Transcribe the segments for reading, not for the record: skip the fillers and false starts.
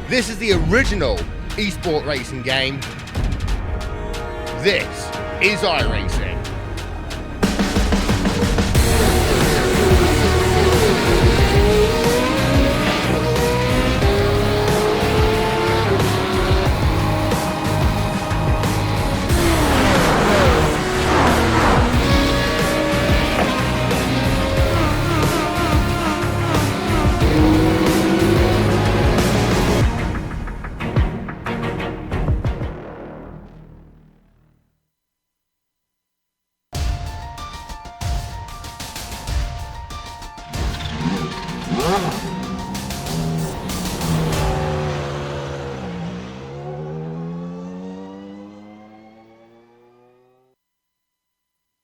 This is the original esport racing game. This is iRacing.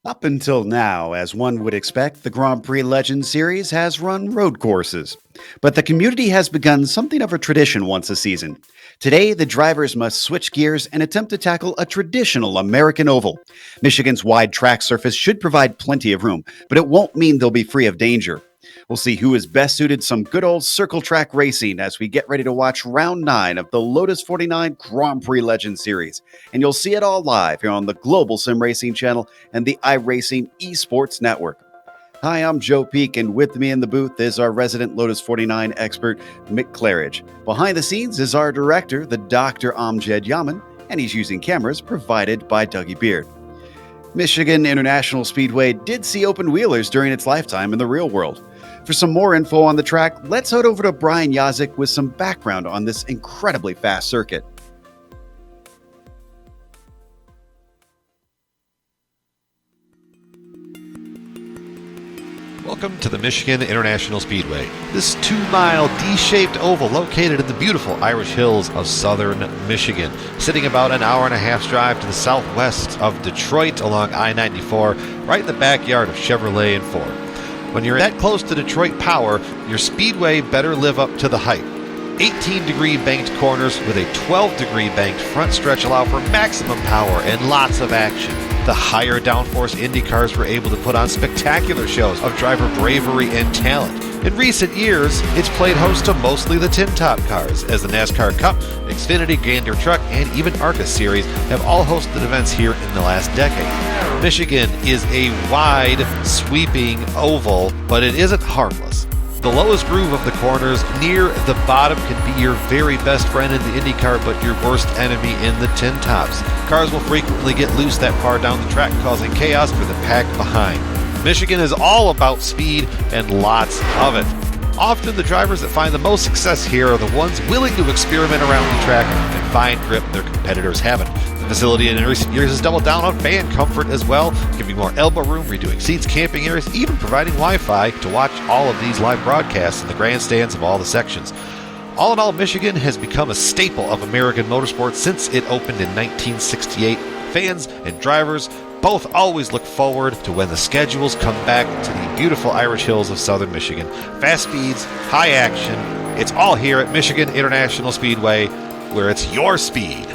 Up until now, as one would expect, the Grand Prix Legends series has run road courses. But the community has begun something of a tradition once a season. Today, the drivers must switch gears and attempt to tackle a traditional American oval. Michigan's wide track surface should provide plenty of room, but it won't mean they'll be free of danger. We'll see who is best suited some good old circle track racing as we get ready to watch round 9 of the Lotus 49 Grand Prix Legends series. And you'll see it all live here on the Global SimRacing channel and the iRacing Esports Network. Hi, I'm Joe Peak, and with me in the booth is our resident Lotus 49 expert, Mick Claridge. Behind the scenes is our director, the Dr. Amjad Yaman, and he's using cameras provided by Dougie Beard. Michigan International Speedway did see open wheelers during its lifetime in the real world. For some more info on the track, let's head over to Brian Yazik with some background on this incredibly fast circuit. Welcome to the Michigan International Speedway. This 2-mile D-shaped oval located in the beautiful Irish hills of southern Michigan, sitting about an hour and a half's drive to the southwest of Detroit along I-94, right in the backyard of Chevrolet and Ford. When you're that close to Detroit Power, your speedway better live up to the hype. 18-degree banked corners with a 12-degree banked front stretch allow for maximum power and lots of action. The higher downforce Indy cars were able to put on spectacular shows of driver bravery and talent. In recent years, it's played host to mostly the tin top cars, as the NASCAR Cup, Xfinity, Gander Truck, and even ARCA Series have all hosted events here in the last decade. Michigan is a wide, sweeping oval, but it isn't harmless. The lowest groove of the corners near the bottom can be your very best friend in the IndyCar, but your worst enemy in the tin tops. Cars will frequently get loose that far down the track, causing chaos for the pack behind. Michigan is all about speed and lots of it. Often the drivers that find the most success here are the ones willing to experiment around the track and find grip their competitors haven't. The facility in recent years has doubled down on fan comfort as well, giving more elbow room, redoing seats, camping areas, even providing Wi-Fi to watch all of these live broadcasts in the grandstands of all the sections. All in all, Michigan has become a staple of American motorsports since it opened in 1968. Fans and drivers both always look forward to when the schedules come back to the beautiful Irish hills of southern Michigan. Fast speeds, high action, it's all here at Michigan International Speedway, where it's your speed.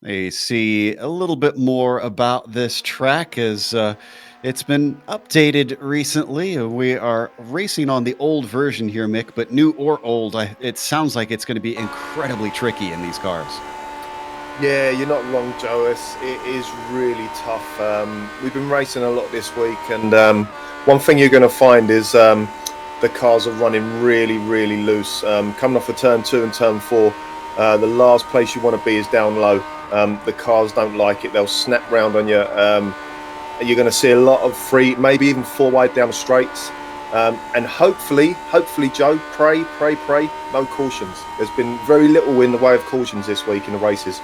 They see a little bit more about this track as it's been updated recently. We are racing on the old version here, Mick, but new or old, it sounds like it's going to be incredibly tricky in these cars. Yeah, you're not wrong, Joe. It is really tough. We've been racing a lot this week, and one thing you're going to find is the cars are running really, really loose. Coming off of turn 2 and turn 4, the last place you want to be is down low. The cars don't like it. They'll snap round on you. You're going to see a lot of free, maybe even 4 wide down the straights. And hopefully, Joe, pray, no cautions. There's been very little in the way of cautions this week in the races.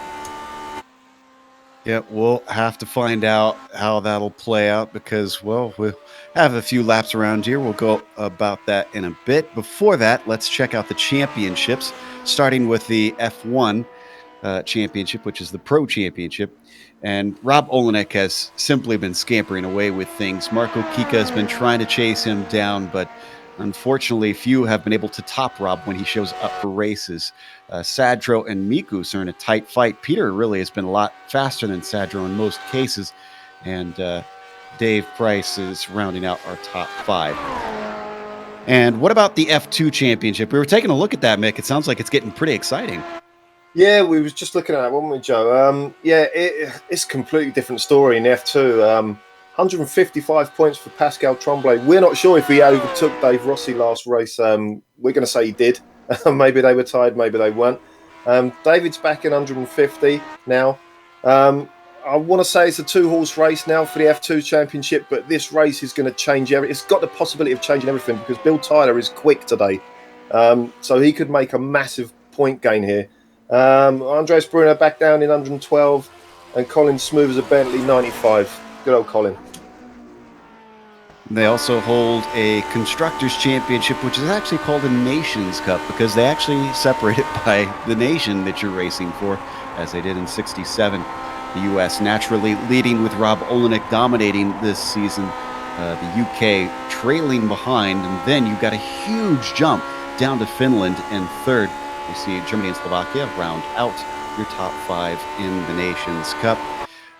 Yeah, we'll have to find out how that'll play out because, well, we'll have a few laps around here. We'll go about that in a bit. Before that, let's check out the championships, starting with the F1 championship, which is the Pro Championship. And Rob Olenek has simply been scampering away with things. Marco Kika has been trying to chase him down, but unfortunately, few have been able to top Rob when he shows up for races. Sadro and Mikus are in a tight fight. Peter really has been a lot faster than Sadro in most cases, and Dave Price is rounding out our top 5. And what about the F2 championship? We were taking a look at that, Mick. It sounds like it's getting pretty exciting. Yeah, we was just looking at that, weren't we, Joe? It's a completely different story in F2. 155 points for Pascal Tremblay. We're not sure if he overtook Dave Rossi last race. We're going to say he did. Maybe they were tired, maybe they weren't. David's back in 150 now. I want to say it's a two-horse race now for the F2 championship, but this race is going to change everything. It's got the possibility of changing everything because Bill Tyler is quick today. So he could make a massive point gain here. Andres Bruno back down in 112 and Colin smooth as a Bentley 95. Good old Colin. They also hold a Constructors' Championship, which is actually called a Nations Cup because they actually separate it by the nation that you're racing for, as they did in 67. The U.S. naturally leading with Rob Olenek dominating this season. The U.K. trailing behind, and then you've got a huge jump down to Finland in third. You see Germany and Slovakia round out your top five in the Nations Cup.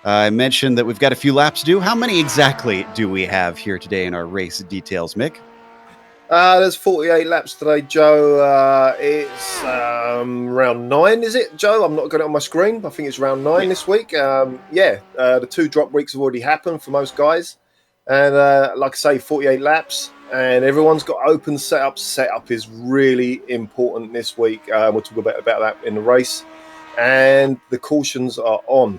I mentioned that we've got a few laps to do. How many exactly do we have here today in our race details, Mick? There's 48 laps today, Joe. It's round 9, is it, Joe? I'm not got it on my screen. I think it's round 9 this week. The 2 drop weeks have already happened for most guys. And like I say, 48 laps. And everyone's got open setup. Setup is really important this week. We'll talk about that in the race. And the cautions are on.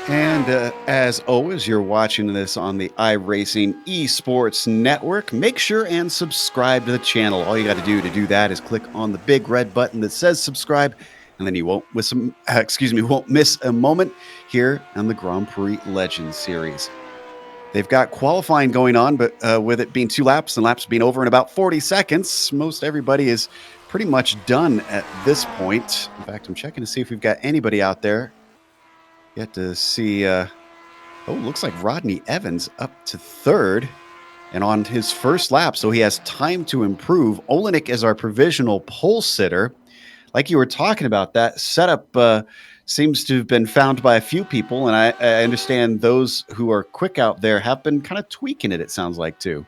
And as always, you're watching this on the iRacing Esports Network. Make sure and subscribe to the channel. All you got to do that is click on the big red button that says subscribe, and then you won't miss a moment here on the Grand Prix Legends series. They've got qualifying going on, but with it being 2 laps and laps being over in about 40 seconds, most everybody is pretty much done at this point. In fact, I'm checking to see if we've got anybody out there. Yet to see, looks like Rodney Evans up to third and on his first lap, so he has time to improve. Olenek is our provisional pole sitter. Like you were talking about, that setup seems to have been found by a few people, and I understand those who are quick out there have been kind of tweaking it sounds like, too.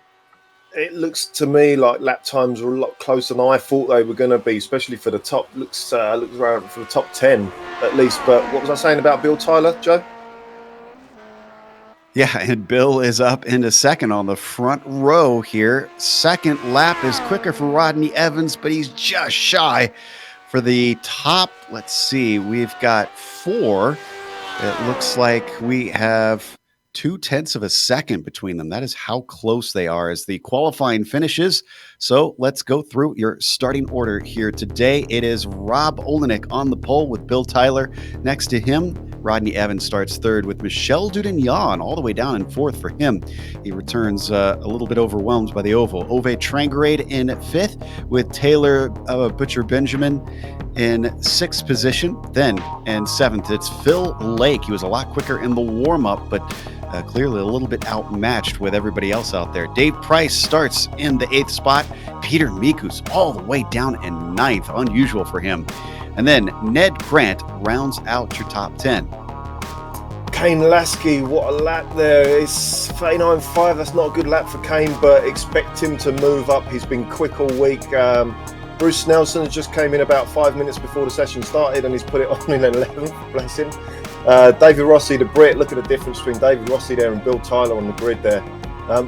It looks to me like lap times are a lot closer than I thought they were going to be, especially for the top. Looks around for the top 10 at least. But what was I saying about Bill Tyler, Joe? Yeah, and Bill is up into second on the front row here. Second lap is quicker for Rodney Evans, but he's just shy for the top. Let's see, we've got 4. It looks like we have 0.2 of a second between them. That is how close they are as the qualifying finishes. So let's go through your starting order here today. It is Rob Olenek on the pole with Bill Tyler next to him. Rodney Evans starts third with Michel Dudignan all the way down in 4th for him. He returns a little bit overwhelmed by the oval. Ove Trangrade in 5th with Taylor Butcher Benjamin in 6th position. Then in 7th, it's Phil Lake. He was a lot quicker in the warm-up, but clearly a little bit outmatched with everybody else out there. Dave Price starts in the 8th spot. Peter Mikus all the way down in 9th. Unusual for him. And then Ned Grant rounds out your top 10. Kane Lasky, what a lap there. It's 39.5. That's not a good lap for Kane, but expect him to move up. He's been quick all week. Bruce Nelson just came in about 5 minutes before the session started and he's put it on in 11th, bless him. David Rossi, the Brit, look at the difference between David Rossi there and Bill Tyler on the grid there.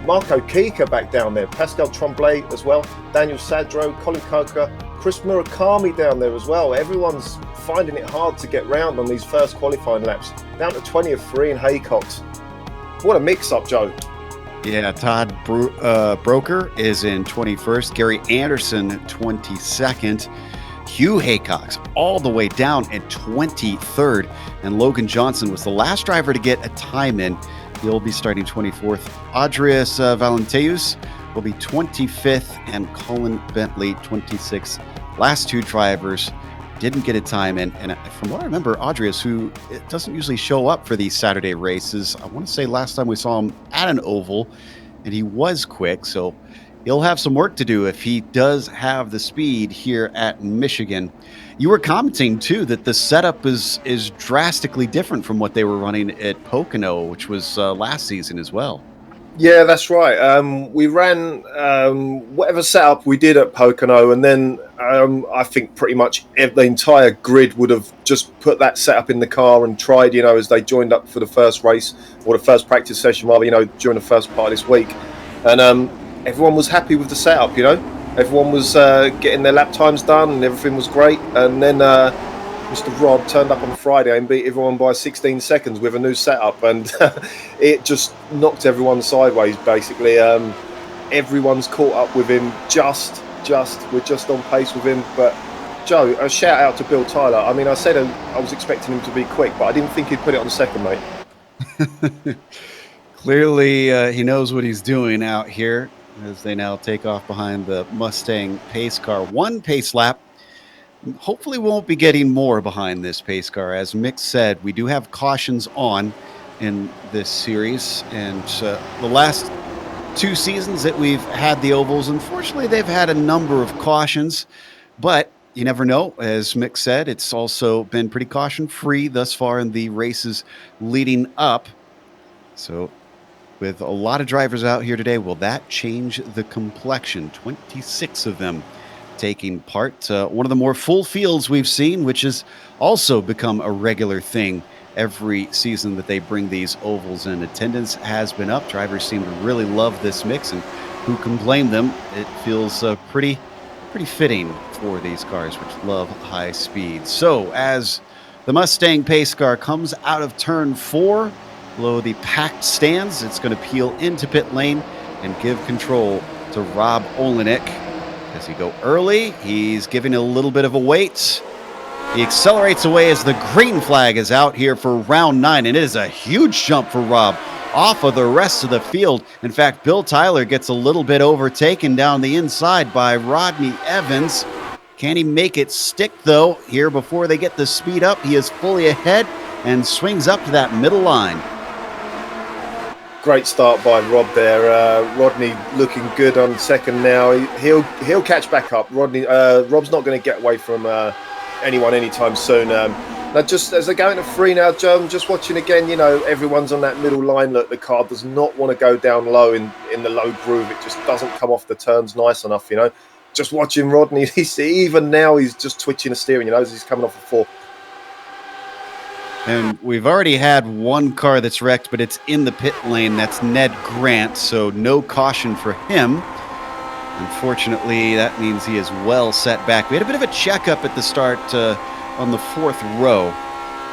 Marco Kika back down there, Pascal Tremblay as well, Daniel Sadro, Colin Coker, Chris Murakami down there as well. Everyone's finding it hard to get round on these first qualifying laps. Down to 20 of 3 in Haycox. What a mix-up, Joe. Yeah, Todd Broker is in 21st, Gary Anderson 22nd, Hugh Haycox all the way down at 23rd, and Logan Johnson was the last driver to get a time in. He'll be starting 24th. Adrius Valenteus will be 25th, and Colin Bentley 26th. Last 2 drivers didn't get a time in, and from what I remember, Adrius, who doesn't usually show up for these Saturday races, I want to say last time we saw him at an oval, and he was quick, so he'll have some work to do if he does have the speed here at Michigan. You were commenting, too, that the setup is drastically different from what they were running at Pocono, which was last season as well. Yeah, that's right. We ran whatever setup we did at Pocono, and then I think pretty much the entire grid would have just put that setup in the car and tried, as they joined up for the first race or the first practice session, rather, during the first part of this week. And everyone was happy with the setup. Everyone was getting their lap times done and everything was great. And then Mr. Rob turned up on Friday and beat everyone by 16 seconds with a new setup, and it just knocked everyone sideways, basically. Everyone's caught up with him, we're just on pace with him. But Joe, a shout out to Bill Tyler. I mean, I said I was expecting him to be quick, but I didn't think he'd put it on second, mate. Clearly, he knows what he's doing out here as they now take off behind the Mustang pace car. One pace lap. Hopefully won't be getting more behind this pace car. As Mick said, we do have cautions on in this series. And the last 2 seasons that we've had the ovals, unfortunately, they've had a number of cautions. But you never know. As Mick said, it's also been pretty caution-free thus far in the races leading up. So with a lot of drivers out here today, will that change the complexion? 26 of them taking part. One of the more full fields we've seen, which has also become a regular thing every season that they bring these ovals in. Attendance has been up. Drivers seem to really love this mix, and who can blame them? It feels pretty fitting for these cars, which love high speed. So as the Mustang pace car comes out of turn 4, below the packed stands, it's going to peel into pit lane and give control to Rob Olenek. Does he go early? He's giving a little bit of a wait. He accelerates away as the green flag is out here for round 9, and it is a huge jump for Rob off of the rest of the field. In fact, Bill Tyler gets a little bit overtaken down the inside by Rodney Evans. Can he make it stick, though? Here before they get the speed up, he is fully ahead and swings up to that middle line. Great start by Rob there. Rodney looking good on second now. He'll catch back up. Rob's not going to get away from anyone anytime soon. Now, just as they're going to 3 now, Joe, I'm just watching again. Everyone's on that middle line. Look, the car does not want to go down low in the low groove. It just doesn't come off the turns nice enough. Just watching Rodney. Even now he's just twitching the steering. As he's coming off the 4. And we've already had one car that's wrecked, but it's in the pit lane. That's Ned Grant, so no caution for him. Unfortunately, that means he is well set back. We had a bit of a checkup at the start on the 4th row.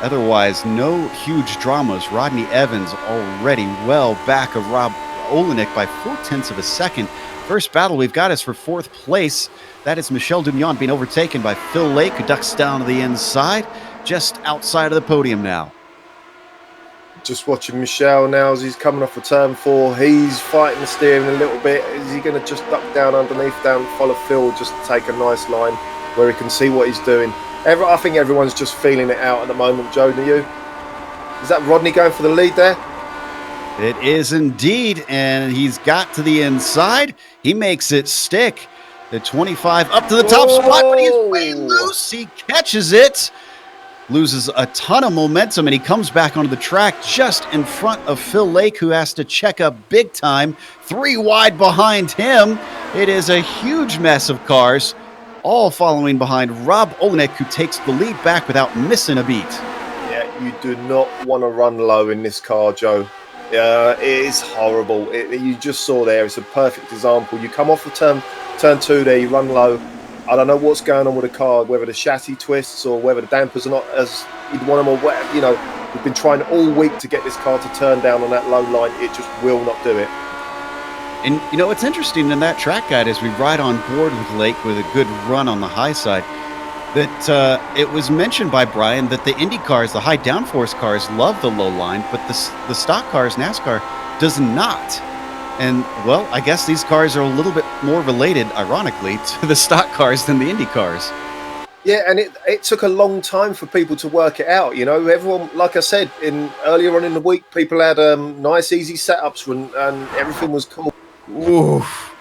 Otherwise, no huge dramas. Rodney Evans already well back of Rob Olenek by 0.4 of a second. First battle we've got is for 4th place. That is Michel Dumignon being overtaken by Phil Lake, who ducks down to the inside. Just outside of the podium now. Just watching Michel now as he's coming off of turn 4. He's fighting the steering a little bit. Is he going to just duck down underneath, follow Phil, just to take a nice line where he can see what he's doing? I think everyone's just feeling it out at the moment, Joe, do you? Is that Rodney going for the lead there? It is indeed, and he's got to the inside. He makes it stick. The 25 up to the top spot, but he's way loose. He catches it. Loses a ton of momentum, and he comes back onto the track just in front of Phil Lake, who has to check up big time. 3 wide behind him. It is a huge mess of cars, all following behind Rob Olenek, who takes the lead back without missing a beat. Yeah, you do not want to run low in this car, Joe. It is horrible. You just saw there, it's a perfect example. You come off of turn 2 there, you run low. I don't know what's going on with the car, whether the chassis twists or whether the dampers are not as you'd want them or whatever. We've been trying all week to get this car to turn down on that low line. It just will not do it. And, what's interesting in that track guide is we ride on board with Lake with a good run on the high side. That it was mentioned by Brian that the Indy cars, the high downforce cars, love the low line, but the stock cars, NASCAR, does not. And, well, I guess these cars are a little bit more related, ironically, to the stock cars than the Indy cars. Yeah, and it took a long time for people to work it out. Everyone, like I said, earlier on in the week, people had nice, easy setups and everything was cool. Oof.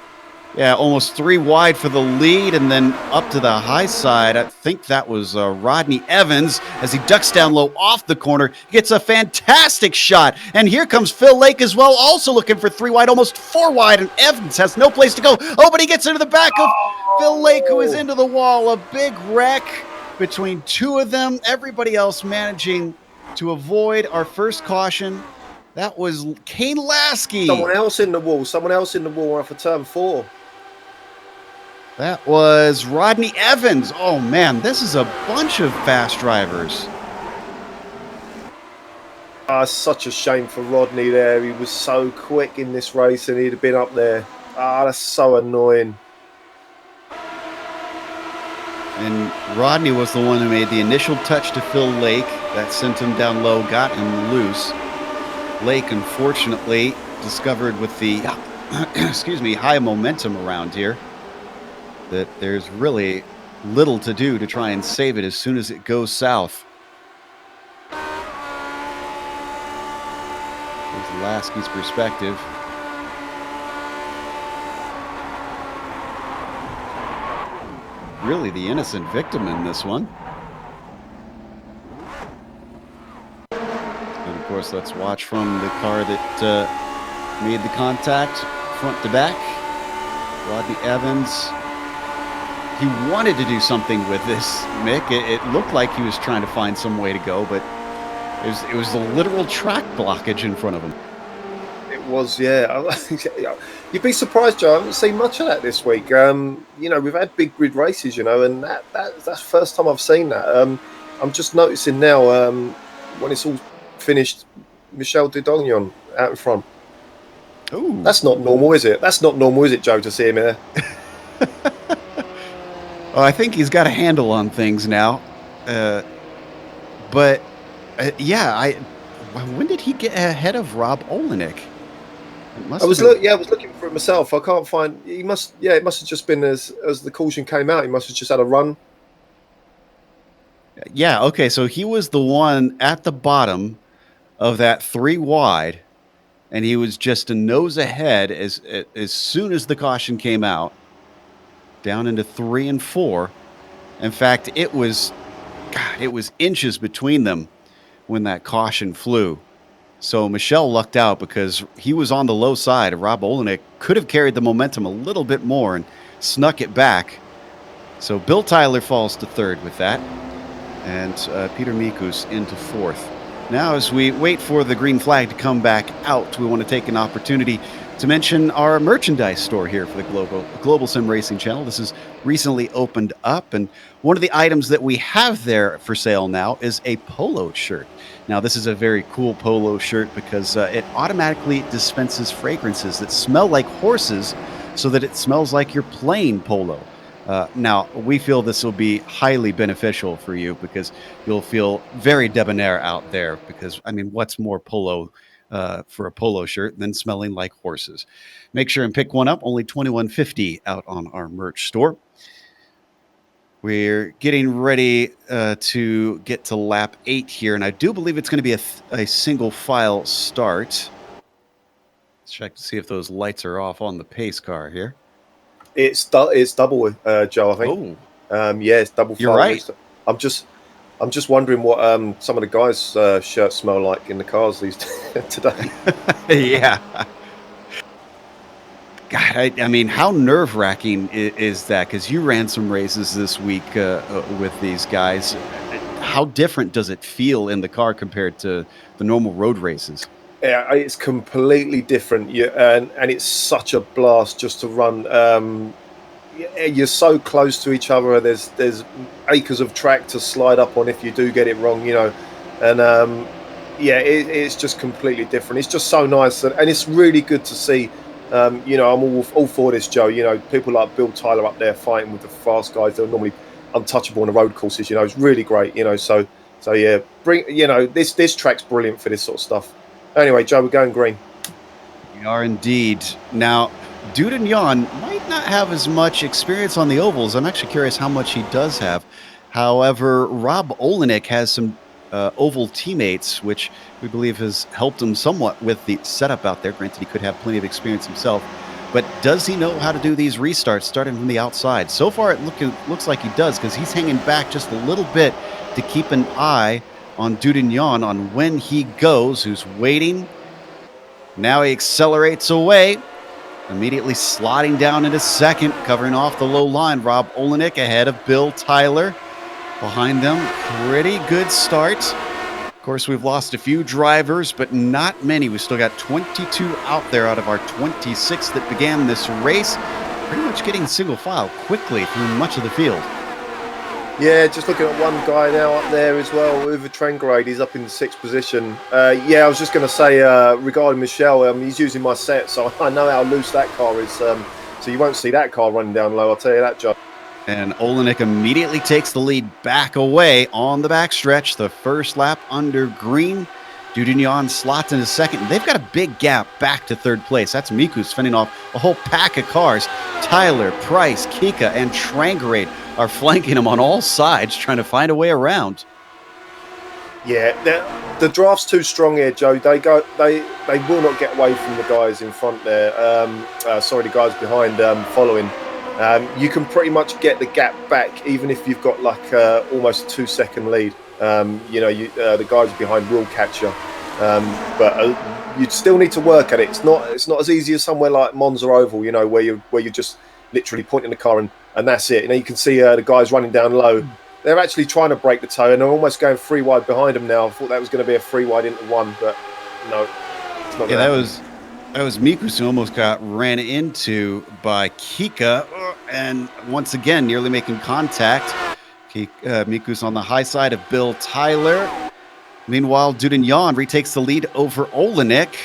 Yeah, almost 3 wide for the lead, and then up to the high side. I think that was Rodney Evans as he ducks down low off the corner. Gets a fantastic shot. And here comes Phil Lake as well, also looking for 3 wide, almost 4 wide, and Evans has no place to go. Oh, but he gets into the back of Phil Lake, who is into the wall. A big wreck between two of them. Everybody else managing to avoid our first caution. That was Kane Lasky. Someone else in the wall off of turn 4. That was Rodney Evans. Oh, man, this is a bunch of fast drivers. Such a shame for Rodney there. He was so quick in this race and he'd have been up there. That's so annoying. And Rodney was the one who made the initial touch to Phil Lake. That sent him down low, got him loose. Lake, unfortunately, discovered with the high momentum around here that there's really little to do to try and save it as soon as it goes south. There's Lasky's perspective. Really the innocent victim in this one. And of course, let's watch from the car that made the contact front to back. Rodney Evans. He wanted to do something with this, Mick. It looked like he was trying to find some way to go, but it was a literal track blockage in front of him. It was, yeah. You'd be surprised, Joe. I haven't seen much of that this week. We've had big grid races, and that's the first time I've seen that. I'm just noticing now, when it's all finished, Michel Didognon out in front. Ooh. That's not normal, is it? That's not normal, is it, Joe, to see him here? Oh, I think he's got a handle on things now. When did he get ahead of Rob Olenek? I was looking for it myself. I can't find. It must have just been as the caution came out. He must have just had a run. Yeah. Okay. So he was the one at the bottom of that 3 wide, and he was just a nose ahead as soon as the caution came out, down into 3 and 4. In fact, it was inches between them when that caution flew. So Michel lucked out because he was on the low side. Rob Olenek could have carried the momentum a little bit more and snuck it back. So Bill Tyler falls to 3rd with that, and Peter Mikus into 4th. Now, as we wait for the green flag to come back out, we want to take an opportunity to mention our merchandise store here for the Global Sim Racing channel. This is recently opened up, and one of the items that we have there for sale now is a polo shirt. Now, this is a very cool polo shirt because it automatically dispenses fragrances that smell like horses so that it smells like you're playing polo. Now, we feel this will be highly beneficial for you because you'll feel very debonair out there because, what's more polo for a polo shirt than smelling like horses? Make sure and pick one up. Only $21.50 out on our merch store. We're getting ready to get to lap 8 here, and I do believe it's going to be a single file start. Let's check to see if those lights are off on the pace car here. It's double, Joe, I think. Oh. It's double file. You're right. I'm just wondering what some of the guys' shirts smell like in the cars these today. Yeah. God, how nerve-wracking is that? Because you ran some races this week with these guys. How different does it feel in the car compared to the normal road races? Yeah, it's completely different. And it's such a blast just to run. You're so close to each other. There's acres of track to slide up on if you do get it wrong, And it's just completely different. It's just so nice, and it's really good to see. I'm all for this, Joe. People like Bill Tyler up there fighting with the fast guys. They're normally untouchable on the road courses. It's really great. So yeah, this track's brilliant for this sort of stuff. Anyway, Joe, we're going green. We are indeed. Now, Dudagnon might not have as much experience on the ovals. I'm actually curious how much he does have. However, Rob Olenek has some oval teammates, which we believe has helped him somewhat with the setup out there. Granted, he could have plenty of experience himself. but does he know how to do these restarts starting from the outside? So far, it looks like he does, because he's hanging back just a little bit to keep an eye on Dudignon on when he goes, who's waiting. Now he accelerates away, immediately sliding down into second, covering off the low line. Rob Olenek ahead of Bill Tyler. Behind them, pretty good start. Of course, we've lost a few drivers, but not many. We still got 22 out there out of our 26 that began this race. Pretty much getting single file quickly through much of the field. Yeah, just looking at one guy now up there as well, Uwe Trengrade. He's up in the 6th position. Yeah, I was just going to say regarding Michel, he's using my set, so I know how loose that car is. So you won't see that car running down low, I'll tell you that, Joe. And Olenek immediately takes the lead back away on the backstretch. The first lap under green. Dudignon slots into second. They've got a big gap back to third place. That's Mikus fending off a whole pack of cars. Tyler, Price, Kika, and Trangrade are flanking him on all sides, trying to find a way around. Yeah, the draft's too strong here, Joe. They will not get away from the guys in front there. The guys behind following. You can pretty much get the gap back, even if you've got like almost a 2-second lead. The guys behind will catch you, but you'd still need to work at it. It's not as easy as somewhere like Monza Oval, where you're just literally pointing the car and that's it. You can see the guys running down low. They're actually trying to break the toe, and they're almost going 3 wide behind them now. I thought that was going to be a 3 wide into 1, but no, it's not. Yeah, that was Mikus who almost got ran into by Kika, and once again nearly making contact. Mikus on the high side of Bill Tyler. Meanwhile, Dudignon retakes the lead over Olenek.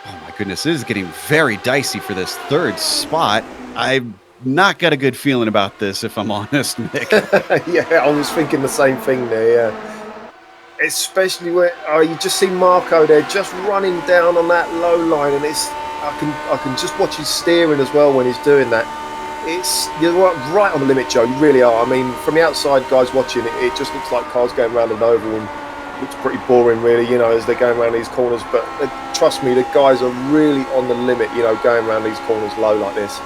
Oh my goodness, this is getting very dicey for this third spot. I've not got a good feeling about this, if I'm honest, Nick. Yeah, I was thinking the same thing there, yeah. Especially where you just see Marco there just running down on that low line, and I can just watch his steering as well when he's doing that. You're right on the limit, Joe. You really are. I mean, from the outside, guys watching it just looks like cars going around an oval, and looks pretty boring, really, as they're going around these corners. But trust me, the guys are really on the limit, going around these corners low like this.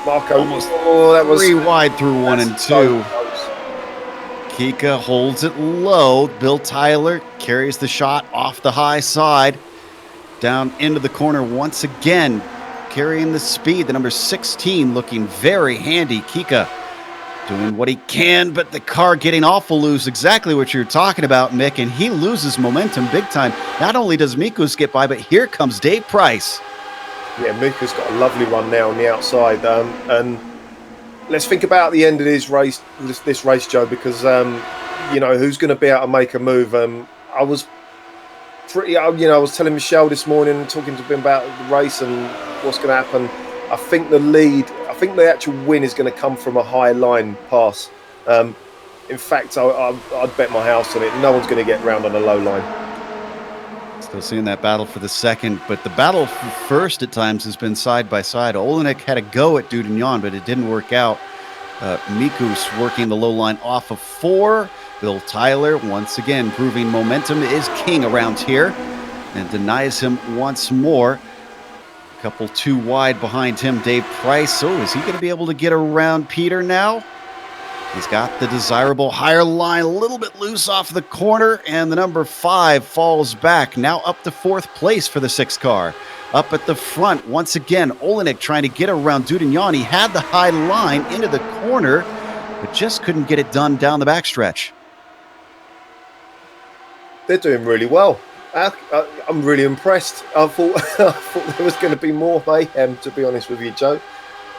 Marco, that was 3 wide through 1 and 2. So Kika holds it low. Bill Tyler carries the shot off the high side, down into the corner once again. Carrying the speed, the number 16 looking very handy. Kika doing what he can, but the car getting awful loose. Exactly what you're talking about, Mick, and he loses momentum big time. Not only does Mikus get by, but here comes Dave Price. Yeah, Mikus got a lovely run now on the outside. And let's think about the end of this race, Joe, because who's going to be able to make a move. I was telling Michelle this morning, talking to him about the race and what's going to happen. I think the actual win is going to come from a high line pass. In fact, I'd bet my house on it. No one's going to get round on a low line. Still seeing that battle for the second, but the battle for first at times has been side by side. Olenek had a go at Dudignon, but it didn't work out. Mikus working the low line off of 4. Bill Tyler, once again, proving momentum is king around here and denies him once more. A couple 2 wide behind him, Dave Price. So is he going to be able to get around Peter now? He's got the desirable higher line, a little bit loose off the corner, and the number 5 falls back. Now up to 4th place for the 6 car. Up at the front, once again, Olenek trying to get around Dudignon. He had the high line into the corner, but just couldn't get it done down the backstretch. They're doing really well. I'm really impressed. I thought there was going to be more mayhem, to be honest with you, Joe.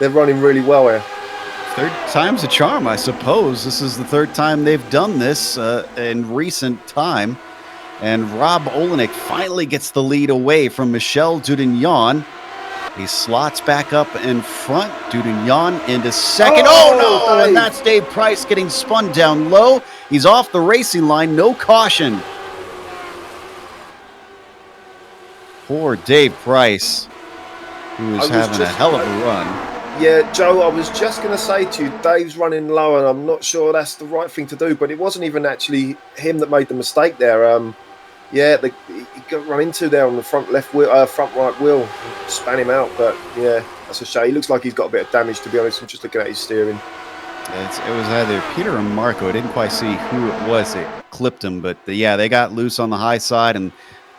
They're running really well here. Third time's a charm, I suppose. This is the 3rd time they've done this in recent time. And Rob Olenek finally gets the lead away from Michel Dudignon. He slots back up in front. Dudignon into second. Oh no! And that's Dave Price getting spun down low. He's off the racing line. No caution. Poor Dave Price, who is having a hell of a run. Yeah, Joe, I was just going to say to you, Dave's running low, and I'm not sure that's the right thing to do, but it wasn't even actually him that made the mistake there. Yeah, he got run into there on the front left wheel, front right wheel, span him out. But yeah, that's a shame. He looks like he's got a bit of damage, to be honest. I'm just looking at his steering. It was either Peter or Marco. I didn't quite see who it was that clipped him, but yeah, they got loose on the high side, and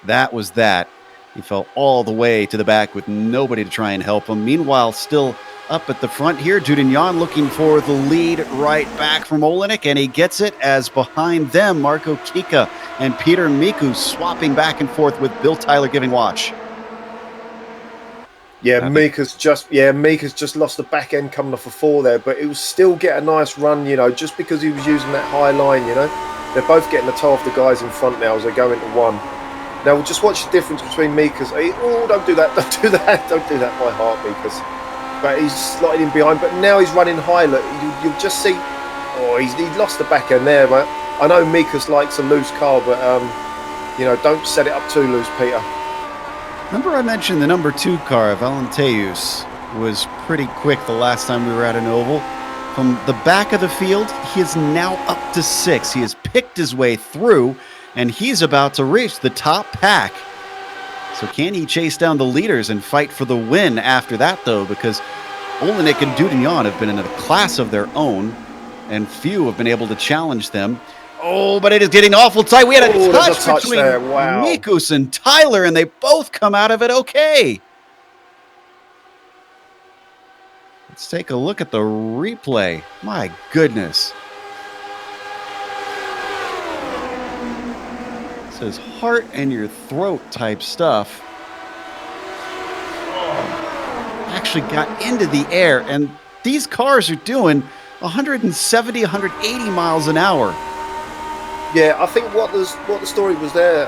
that was that. He fell all the way to the back with nobody to try and help him. Meanwhile, still up at the front here, Dudignan looking for the lead right back from Olenek, and he gets it as behind them, Marco Kika and Peter Miku swapping back and forth with Bill Tyler giving watch. Yeah, Mika's just lost the back end coming off a 4 there, but he will still get a nice run, just because he was using that high line, They're both getting the toe off the guys in front now as they go into 1. Now we'll just watch the difference between Mika's. Oh, don't do that, don't do that, don't do that, my heart, Mika's. But he's sliding in behind, but now he's running high. Look, you'll just see, he's lost the back end there, but I know Mika's likes a loose car, but, don't set it up too loose, Peter. Remember I mentioned the number 2 car, Valenteus, was pretty quick the last time we were at an oval. From the back of the field, he is now up to 6. He has picked his way through, and he's about to reach the top pack. So can he chase down the leaders and fight for the win after that, though? Because Olenek and Dudignan have been in a class of their own, and few have been able to challenge them. Oh, but it is getting awful tight. We had a touch between Mikus and Tyler, and they both come out of it okay. Let's take a look at the replay. My goodness. It says heart in your throat type stuff. Actually got into the air, and these cars are doing 170, 180 miles an hour. Yeah, I think what the story was there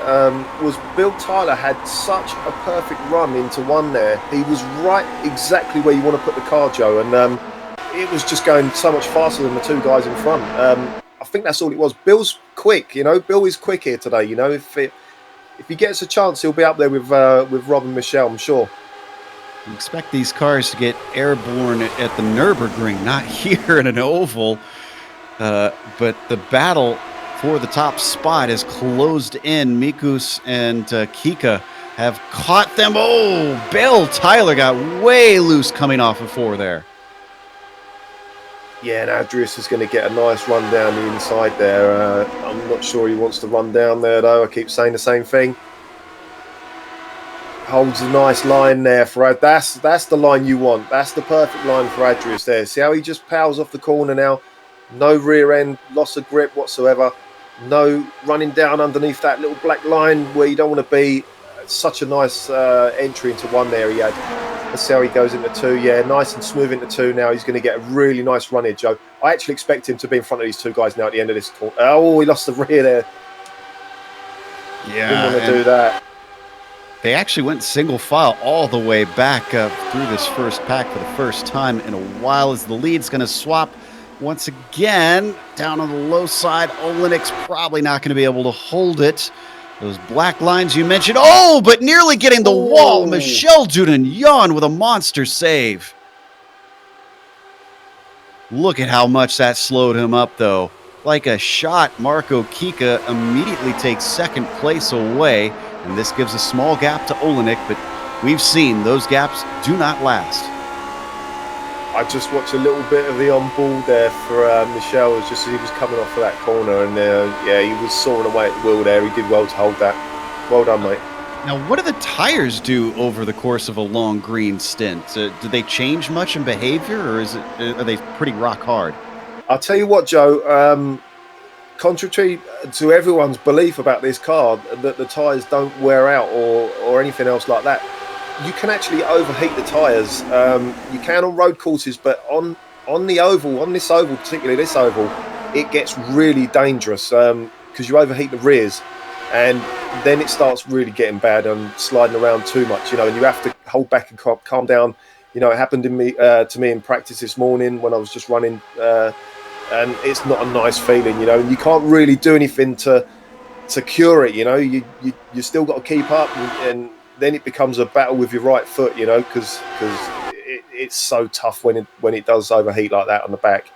was Bill Tyler had such a perfect run into 1 there. He was right exactly where you want to put the car, Joe, and it was just going so much faster than the 2 guys in front. I think that's all it was. Bill's quick, Bill is quick here today. If he gets a chance, he'll be up there with Rob and Michelle, I'm sure. You expect these cars to get airborne at the Nürburgring, not here in an oval. But the battle for the top spot is closed in. Mikus and Kika have caught them. Oh, Bill Tyler got way loose coming off of 4 there. Yeah, and Adrius is going to get a nice run down the inside there. I'm not sure he wants to run down there, though. I keep saying the same thing. Holds a nice line there for Ad. That's the line you want. That's the perfect line for Adrius there. See how he just powers off the corner now? No rear end, loss of grip whatsoever. No running down underneath that little black line where you don't want to be. Such a nice entry into 1 there he had. Let's see how he goes into 2. Yeah, nice and smooth into 2 now. He's going to get a really nice run here, Joe. I actually expect him to be in front of these 2 guys now at the end of this corner. Oh, he lost the rear there. Yeah. Didn't want to do that. They actually went single file all the way back up through this first pack for the first time in a while, as the lead's going to swap once again down on the low side. Olenek's probably not going to be able to hold it. Those black lines you mentioned. Oh, but nearly getting the wall. Michel Dudignan with a monster save. Look at how much that slowed him up, though. Like a shot, Marco Kika immediately takes 2nd place away, and this gives a small gap to Olenek, but we've seen those gaps do not last. I just watched a little bit of the on-board there for Michel, just as he was coming off of that corner, and he was soaring away at the wheel there. He did well to hold that. Well done, mate. Now, what do the tires do over the course of a long green stint? Do they change much in behavior, or are they pretty rock hard? I'll tell you what, Joe, contrary to everyone's belief about this car, that the tyres don't wear out or anything else like that, you can actually overheat the tyres. You can on road courses, but on the oval, on this oval, particularly this oval, it gets really dangerous because you overheat the rears, and then it starts really getting bad and sliding around too much, and you have to hold back and calm down. It happened to me in practice this morning when I was just running, and it's not a nice feeling, and you can't really do anything to cure it. You still got to keep up, and then it becomes a battle with your right foot, because it's so tough when it does overheat like that on the back.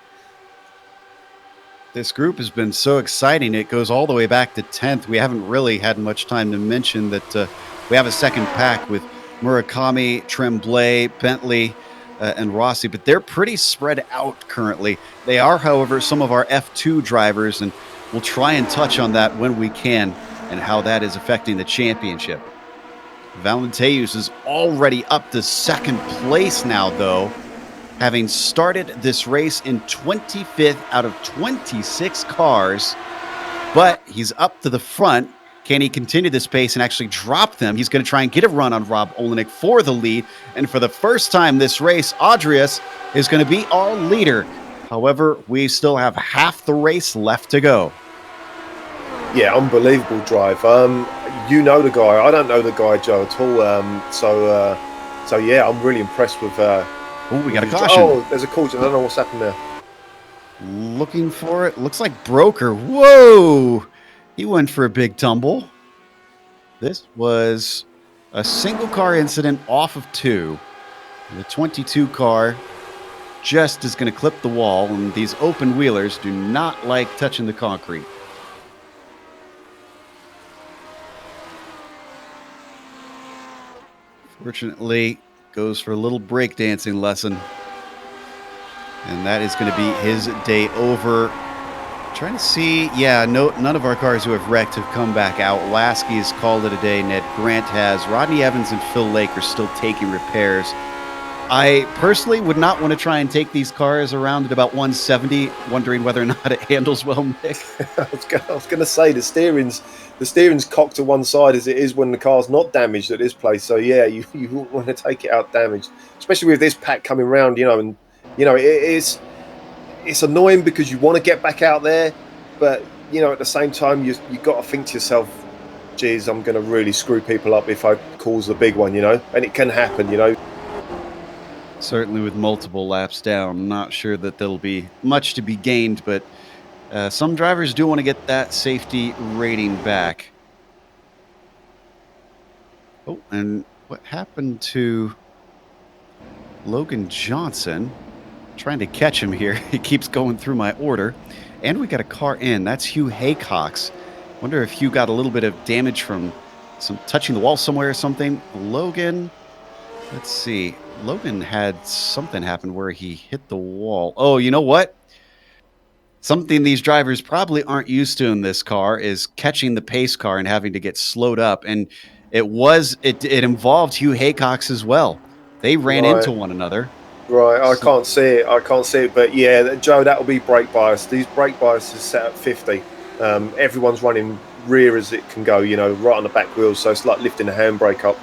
This group has been so exciting. It goes all the way back to 10th. We haven't really had much time to mention that we have a second pack with Murakami, Tremblay, Bentley, and Rossi, but they're pretty spread out currently. They are, however, some of our F2 drivers, and we'll try and touch on that when we can and how that is affecting the championship. Valenteus is already up to second place now, though, having started this race in 25th out of 26 cars, but he's up to the front. Can he continue this pace and actually drop them? He's going to try and get a run on Rob Olenek for the lead, and for the first time this race, Adrias is going to be our leader. However, we still have half the race left to go. Yeah, unbelievable drive. You know the guy. I don't know the guy, Joe, at all. So yeah, I'm really impressed with... Oh, we got a caution. Oh, there's a caution. I don't know what's happened there. Looking for it. Looks like Broker. Whoa! He went for a big tumble. This was a single car incident off of 2. The 22 car just is going to clip the wall, and these open wheelers do not like touching the concrete. Fortunately, goes for a little breakdancing lesson. And that is going to be his day over. Trying to see, none of our cars who have wrecked have come back out. Lasky's called it a day. Ned Grant has. Rodney Evans and Phil Lake are still taking repairs. I personally would not want to try and take these cars around at about 170, wondering whether or not it handles well, Nick. I was going to say the steering's cocked to one side as it is when the car's not damaged at this place. So yeah, you wouldn't want to take it out damaged, especially with this pack coming round. It's annoying because you want to get back out there, but at the same time you got to think to yourself, geez, I'm going to really screw people up if I cause the big one, and it can happen, Certainly with multiple laps down, I'm not sure that there'll be much to be gained, but some drivers do want to get that safety rating back. Oh, and what happened to Logan Johnson? Trying to catch him here. He keeps going through my order. And we got a car in. That's Hugh Haycox. Wonder if Hugh got a little bit of damage from some touching the wall somewhere or something. Logan, let's see. Logan had something happen where he hit the wall. Oh, you know what? Something these drivers probably aren't used to in this car is catching the pace car and having to get slowed up. And it involved Hugh Haycox as well. They ran into one another. Right, I can't see it, but yeah, Joe, that'll be brake bias. These brake biases set at 50. Everyone's running rear as it can go, right on the back wheels, so it's like lifting the handbrake up.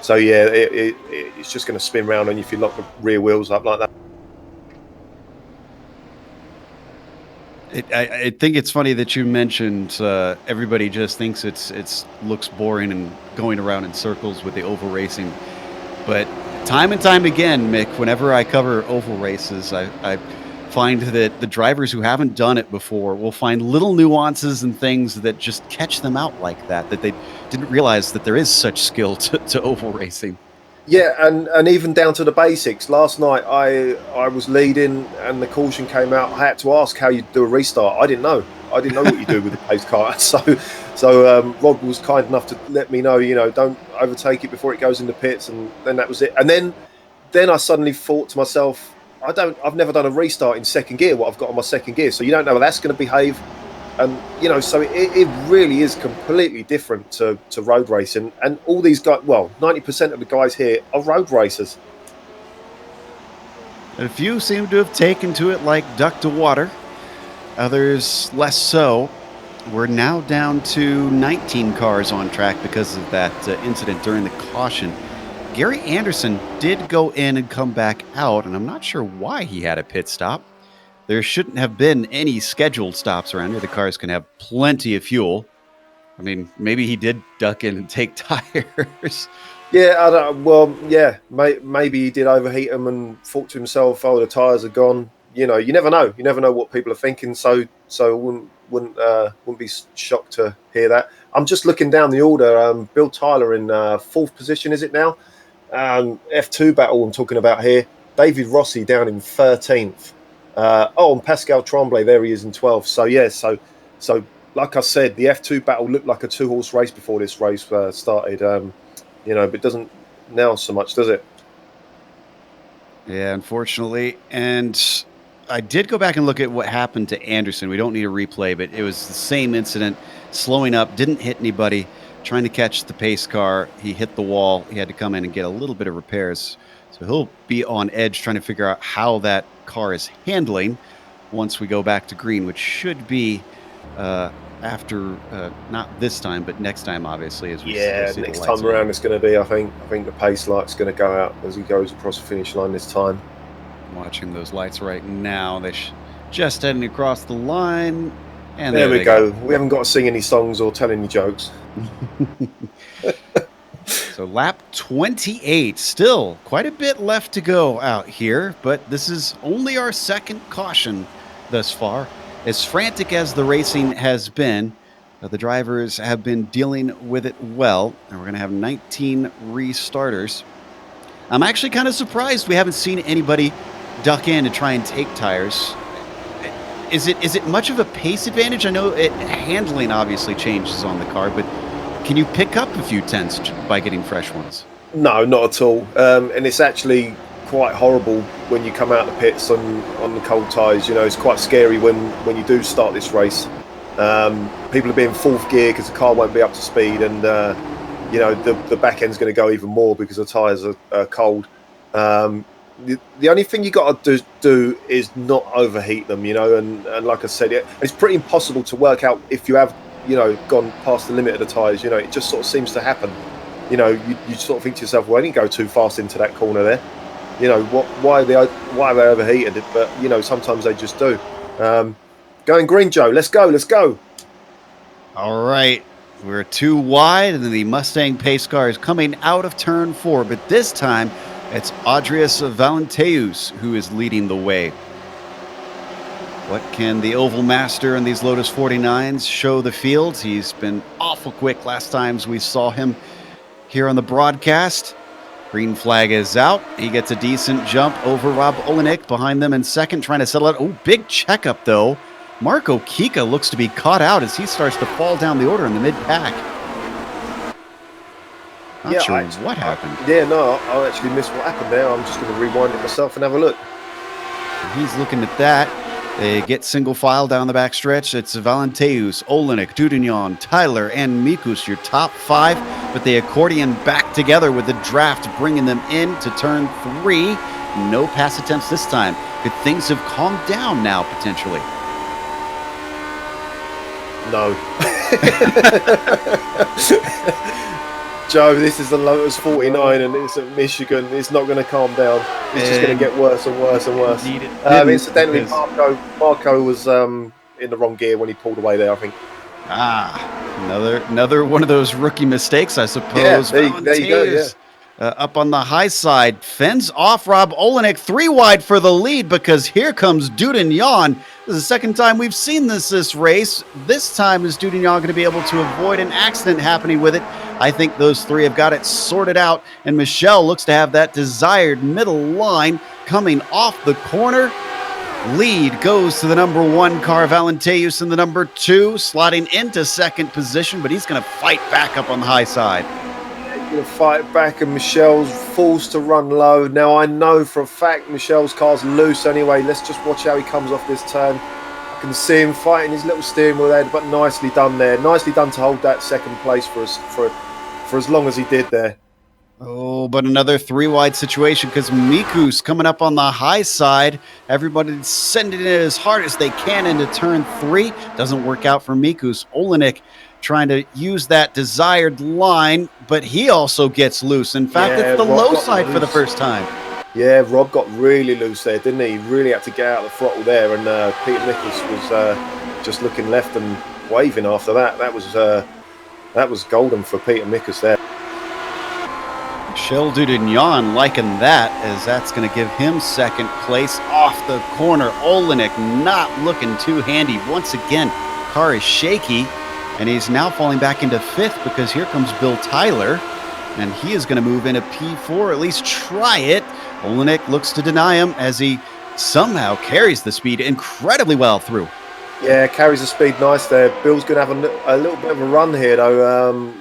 So yeah, it's just going to spin round on you if you lock the rear wheels up like that. I think it's funny that you mentioned everybody just thinks it looks boring and going around in circles with the oval racing, but time and time again, Mick, whenever I cover oval races, I find that the drivers who haven't done it before will find little nuances and things that just catch them out like that they didn't realize that there is such skill to oval racing. Yeah, and even down to the basics. Last night I was leading and the caution came out. I had to ask how you do a restart. I didn't know what you do with the pace car. So Rod was kind enough to let me know, don't overtake it before it goes in the pits, and then that was it. And then I suddenly thought to myself, I've never done a restart in second gear, what I've got on my second gear, so you don't know how that's going to behave. And so it really is completely different to road racing. And all these guys, 90% of the guys here are road racers. A few seem to have taken to it like duck to water, others less so. We're now down to 19 cars on track because of that incident during the caution. Gary Anderson did go in and come back out, and I'm not sure why he had a pit stop. There shouldn't have been any scheduled stops around here. The cars can have plenty of fuel. I mean, maybe he did duck in and take tires. Yeah, maybe he did overheat them and thought to himself, "Oh, the tires are gone." You never know. You never know what people are thinking. So wouldn't be shocked to hear that. I'm just looking down the order. Bill Tyler in 4th position, is it now? F2 battle I'm talking about here. David Rossi down in 13th. And Pascal Tremblay, there he is in 12th. So yeah, so like I said, the F2 battle looked like a 2-horse race before this race started. But it doesn't now so much, does it? Yeah, unfortunately. And I did go back and look at what happened to Anderson. We don't need a replay, but it was the same incident. Slowing up, didn't hit anybody, trying to catch the pace car. He hit the wall. He had to come in and get a little bit of repairs. So he'll be on edge trying to figure out how that car is handling once we go back to green, which should be after, not this time, but next time, obviously. As we see next time around it's going to be, I think the pace light's going to go out as he goes across the finish line this time. Watching those lights right now. They're just heading across the line. And there we go. We haven't got to sing any songs or tell any jokes. So lap 28, still quite a bit left to go out here, but this is only our second caution thus far. As frantic as the racing has been, the drivers have been dealing with it well, and we're going to have 19 restarters. I'm actually kind of surprised we haven't seen anybody duck in to try and take tires. Is it much of a pace advantage? I know handling obviously changes on the car, but can you pick up a few tenths by getting fresh ones? No, not at all. And it's actually quite horrible when you come out the pits on the cold tyres. It's quite scary when you do start this race. People are being fourth gear because the car won't be up to speed, and the back end's going to go even more because the tyres are cold. The only thing you got to do is not overheat them, and like I said, it's pretty impossible to work out if you have gone past the limit of the tyres. It just sort of seems to happen. You sort of think to yourself, well, I didn't go too fast into that corner there. Why are they overheated? But sometimes they just do. Going green, Joe. Let's go. All right, we're too wide, and the Mustang pace car is coming out of turn 4, but this time it's Adrius Valenteus who is leading the way. What can the Oval Master and these Lotus 49s show the field? He's been awful quick last times we saw him here on the broadcast. Green flag is out. He gets a decent jump over Rob Olenek behind them in second, trying to settle it. Oh, big checkup, though. Marco Kika looks to be caught out as he starts to fall down the order in the mid-pack. Not sure what happened. I actually missed what happened there. I'm just going to rewind it myself and have a look. He's looking at that. They get single file down the backstretch. It's Valenteus, Olenek, Dudignon, Tyler, and Mikus, your top 5. But they accordion back together with the draft, bringing them in to turn 3. No pass attempts this time. Could things have calmed down now, potentially? No. Joe, this is the Lotus 49 and it's at Michigan. It's not going to calm down. It's just going to get worse and worse and worse. Incidentally, Marco was in the wrong gear when he pulled away there, I think. Another one of those rookie mistakes, I suppose. Yeah, there you go, yeah. Up on the high side, fends off Rob Olenek, 3 wide for the lead because here comes Dudignon. This is the second time we've seen this race. This time is Dudignon going to be able to avoid an accident happening with it? I think those 3 have got it sorted out, and Michelle looks to have that desired middle line coming off the corner. Lead goes to the number 1 car, Valenteus, in the number 2, slotting into second position, but he's going to fight back up on the high side. Going to fight back, and Michelle's forced to run low. Now I know for a fact Michelle's car's loose anyway. Let's just watch how he comes off this turn. I can see him fighting his little steering wheel there, but nicely done there. Nicely done to hold that second place for as long as he did there. Oh, but another 3 wide situation because Mikus coming up on the high side. Everybody's sending it as hard as they can into turn 3. Doesn't work out for Mikus. Olenek trying to use that desired line, but he also gets loose. In fact, it's the low side for the first time. Yeah, Rob got really loose there, didn't he? He really had to get out of the throttle there, and Peter Nichols was just looking left and waving after that. That was golden for Peter Mikus there. Michel Dudignon liking that, as that's going to give him second place off the corner. Olenek not looking too handy. Once again, car is shaky, and he's now falling back into 5th because here comes Bill Tyler, and he is going to move into P4, at least try it. Olenek looks to deny him as he somehow carries the speed incredibly well through. Yeah, carries the speed nice there. Bill's going to have a little bit of a run here, though.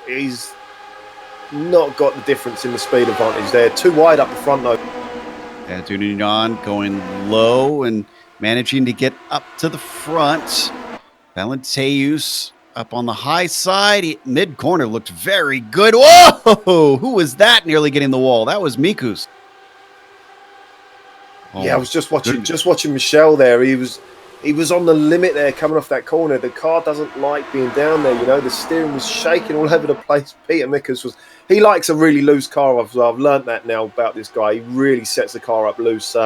He's not got the difference in the speed advantage there. Too wide up the front, though. Yeah, Dunion going low and managing to get up to the front. Valenteus up on the high side. Mid-corner looked very good. Whoa! Who was that nearly getting the wall? That was Mikus. Oh, yeah, I was just watching Michelle there. He was on the limit there coming off that corner. The car doesn't like being down there, you know. The steering was shaking all over the place. Peter Mikus he likes a really loose car. I've learned that now about this guy. He really sets the car up loose.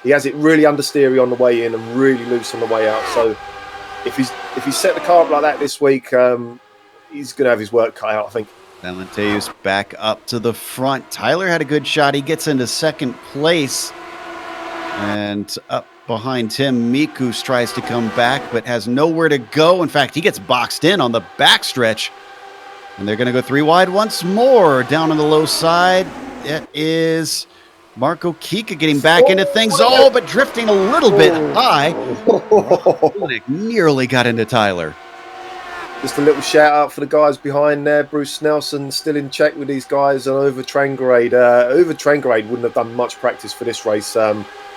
He has it really understeery on the way in and really loose on the way out. So if he's set the car up like that this week, he's going to have his work cut out, I think. Valenteus back up to the front. Tyler had a good shot. He gets into second place. And up behind him, Mikus tries to come back, but has nowhere to go. In fact, he gets boxed in on the backstretch. And they're going to go 3 wide once more. Down on the low side, it is Marco Kika getting back into things. Oh, but drifting a little bit high. Nearly got into Tyler. Just a little shout out for the guys behind there. Bruce Nelson still in check with these guys. And Uwe Trangrade. Uwe Trangrade wouldn't have done much practice for this race.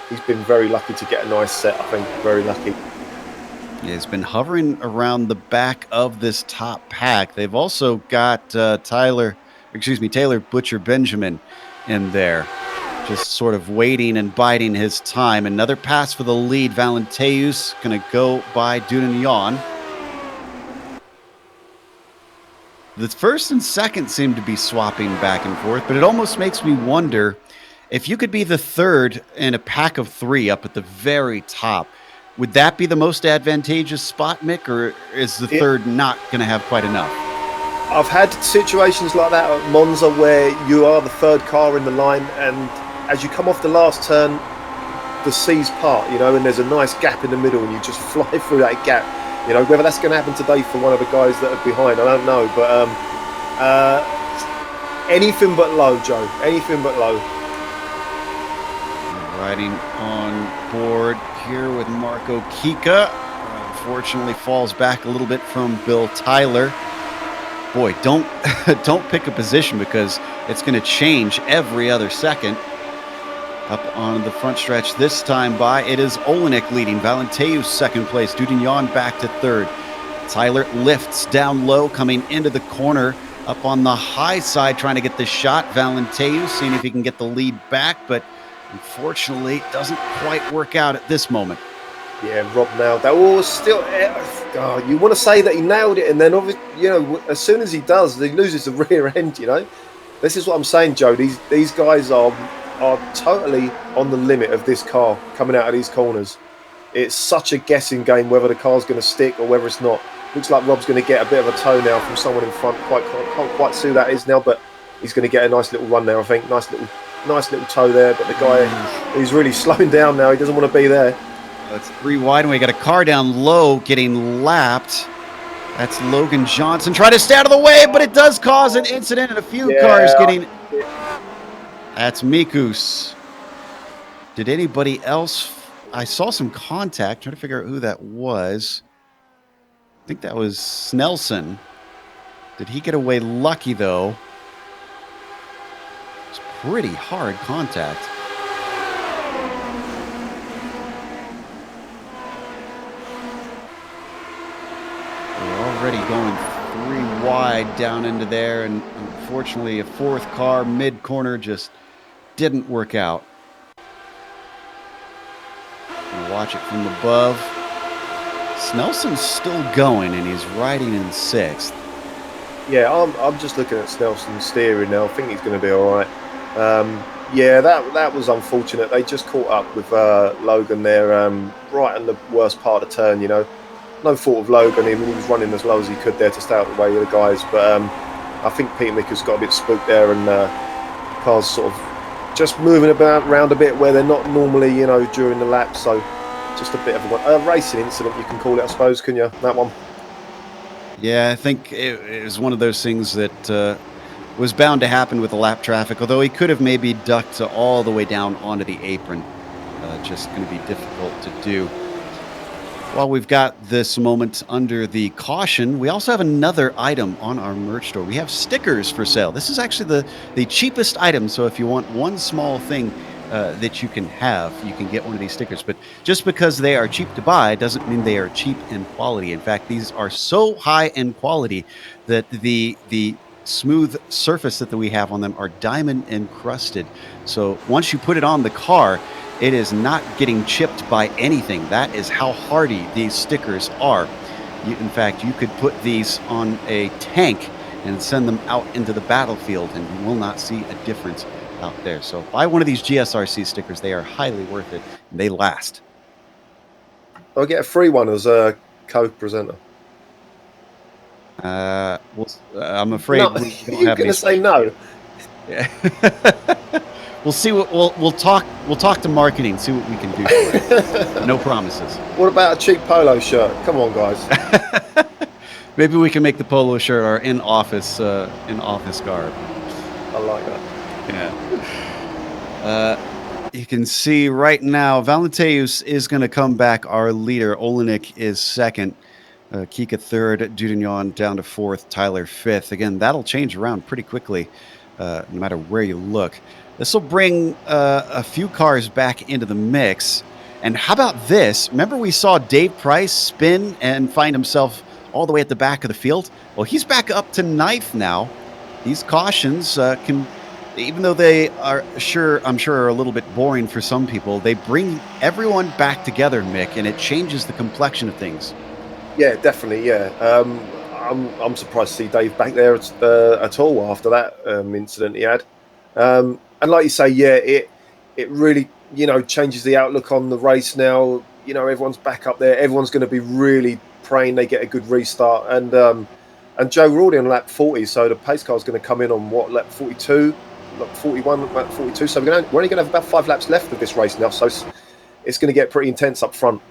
He's been very lucky to get a nice set, I think. Very lucky. Yeah, he's been hovering around the back of this top pack. They've also got Taylor Butcher Benjamin in there, just sort of waiting and biding his time. Another pass for the lead. Valenteus going to go by Dunion. The first and second seem to be swapping back and forth, but it almost makes me wonder if you could be the third in a pack of 3 up at the very top. Would that be the most advantageous spot, Mick, or is the third not going to have quite enough? I've had situations like that at Monza where you are the third car in the line, and as you come off the last turn, the seas part, you know, and there's a nice gap in the middle, and you just fly through that gap. You know, whether that's going to happen today for one of the guys that are behind, I don't know. But anything but low, Joe. Anything but low. Riding on board here with Marco Kika. Unfortunately, falls back a little bit from Bill Tyler. Boy, don't pick a position because it's going to change every other second. Up on the front stretch this time by, it is Olenek leading. Valenteus second place. Dudignon back to third. Tyler lifts down low, coming into the corner. Up on the high side, trying to get the shot. Valenteus seeing if he can get the lead back, but unfortunately, it doesn't quite work out at this moment. Yeah, Rob nailed that. Oh, still, you want to say that he nailed it, and then obviously, you know, as soon as he does, he loses the rear end. You know, this is what I'm saying, Joe. These guys are totally on the limit of this car coming out of these corners. It's such a guessing game whether the car's going to stick or whether it's not. Looks like Rob's going to get a bit of a toe now from someone in front. Can't quite see who that is now, but he's going to get a nice little run there, I think. Nice little toe there, but the guy, he's really slowing down now. He doesn't want to be there. It's 3 wide, and we got a car down low getting lapped. That's Logan Johnson trying to stay out of the way, but it does cause an incident and a few cars getting... That's Mikus. Did anybody else... I saw some contact. Trying to figure out who that was. I think that was Snelson. Did he get away lucky, though? It's pretty hard contact. We're already going 3 wide down into there, and unfortunately a 4th car mid-corner just didn't work out. Watch it from above. Snelson's still going, and he's riding in 6th. Yeah, I'm just looking at Snelson's steering now. I think he's going to be all right. Yeah, that was unfortunate. They just caught up with Logan there, right in the worst part of the turn. You know, no fault of Logan. He was running as low as he could there to stay out of the way of the guys. But I think Peter Mickel's got a bit spooked there, and the car's sort of just moving around a bit where they're not normally, you know, during the lap. So just a bit of a racing incident, you can call it, I suppose, can you? That one. Yeah, I think it was one of those things that was bound to happen with the lap traffic, although he could have maybe ducked all the way down onto the apron just going to be difficult to do. While we've got this moment under the caution, we also have another item on our merch store. We have stickers for sale. This is actually the cheapest item, so if you want one small thing that you can have, you can get one of these stickers. But just because they are cheap to buy doesn't mean they are cheap in quality. In fact, these are so high in quality that the smooth surface that we have on them are diamond encrusted. So once you put it on the car, it is not getting chipped by anything. That is how hardy these stickers are. In fact, you could put these on a tank and send them out into the battlefield, and you will not see a difference out there. So buy one of these GSRC stickers. They are highly worth it, and they last. I'll get a free one as a co-presenter. I'm afraid No, we don't you're have going any. to say no. Yeah. We'll see what we'll talk to marketing, see what we can do for it. No promises. What about a cheap polo shirt? Come on, guys. Maybe we can make the polo shirt our in-office garb. I like that. Yeah. You can see right now, Valenteus is going to come back our leader. Olenek is second. Kika third. Dudignon down to fourth. Tyler fifth. Again, that'll change around pretty quickly, no matter where you look. This will bring a few cars back into the mix. And how about this? Remember we saw Dave Price spin and find himself all the way at the back of the field? Well, he's back up to ninth now. These cautions can, even though they are I'm sure are a little bit boring for some people, they bring everyone back together, Mick, and it changes the complexion of things. Yeah, definitely. Yeah, I'm surprised to see Dave back there at all after that incident he had. And like you say, yeah, it really changes the outlook on the race now. Everyone's back up there. Everyone's going to be really praying they get a good restart. And Joe, we're already on lap 40, so the pace car's going to come in on lap 42, lap 41, lap 42. So we're only going to have about 5 laps left of this race now. So it's going to get pretty intense up front.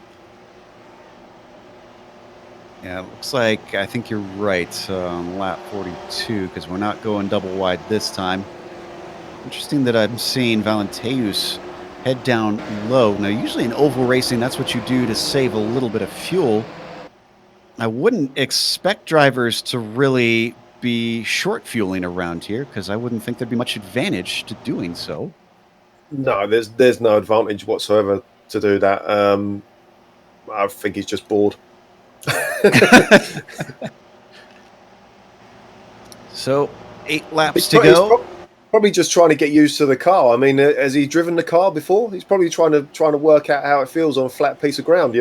Yeah, it looks like I think you're right on lap 42 because we're not going double wide this time. Interesting that I'm seeing Valenteus head down low. Now, usually in oval racing, that's what you do to save a little bit of fuel. I wouldn't expect drivers to really be short fueling around here because I wouldn't think there'd be much advantage to doing so. No, there's no advantage whatsoever to do that. I think he's just bored. So 8 laps to go. Probably just trying to get used to the car. I mean, has he driven the car before? He's probably trying to work out how it feels on a flat piece of ground,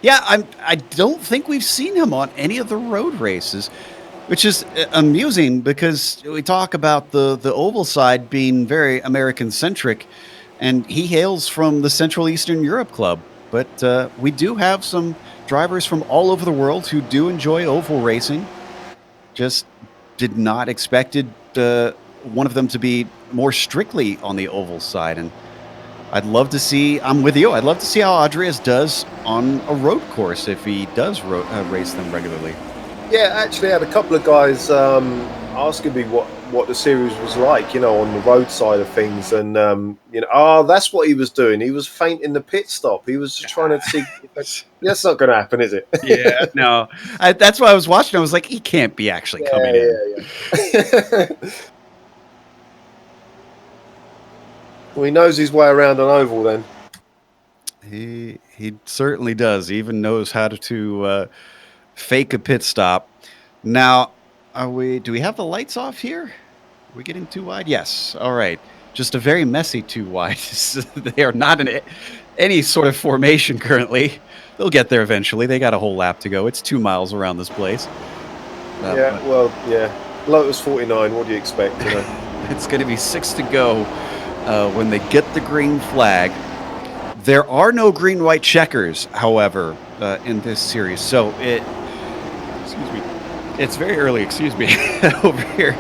Yeah, I don't think we've seen him on any of the road races, which is amusing because we talk about the oval side being very American-centric, and he hails from the Central Eastern Europe Club. But we do have some drivers from all over the world who do enjoy oval racing. Just did not expected one of them to be more strictly on the oval side. And I'd love to see, I'm with you, I'd love to see how Andreas does on a road course if he does race them regularly. Yeah, actually I had a couple of guys asking me what the series was like, on the road side of things. And, that's what he was doing. He was feinting the pit stop. He was just trying to see. That's not going to happen, is it? Yeah, no. That's why I was watching. I was like, he can't be actually coming in. Yeah. Well, he knows his way around an oval then. He certainly does. He even knows how to fake a pit stop. Now, do we have the lights off here? Are we getting too wide? Yes. All right. Just a very messy too wide. They are not in any sort of formation currently. They'll get there eventually. They got a whole lap to go. It's 2 miles around this place. Lotus 49, what do you expect? It's going to be 6 to go when they get the green flag. There are no green-white checkers, however, in this series. So it's very early, over here.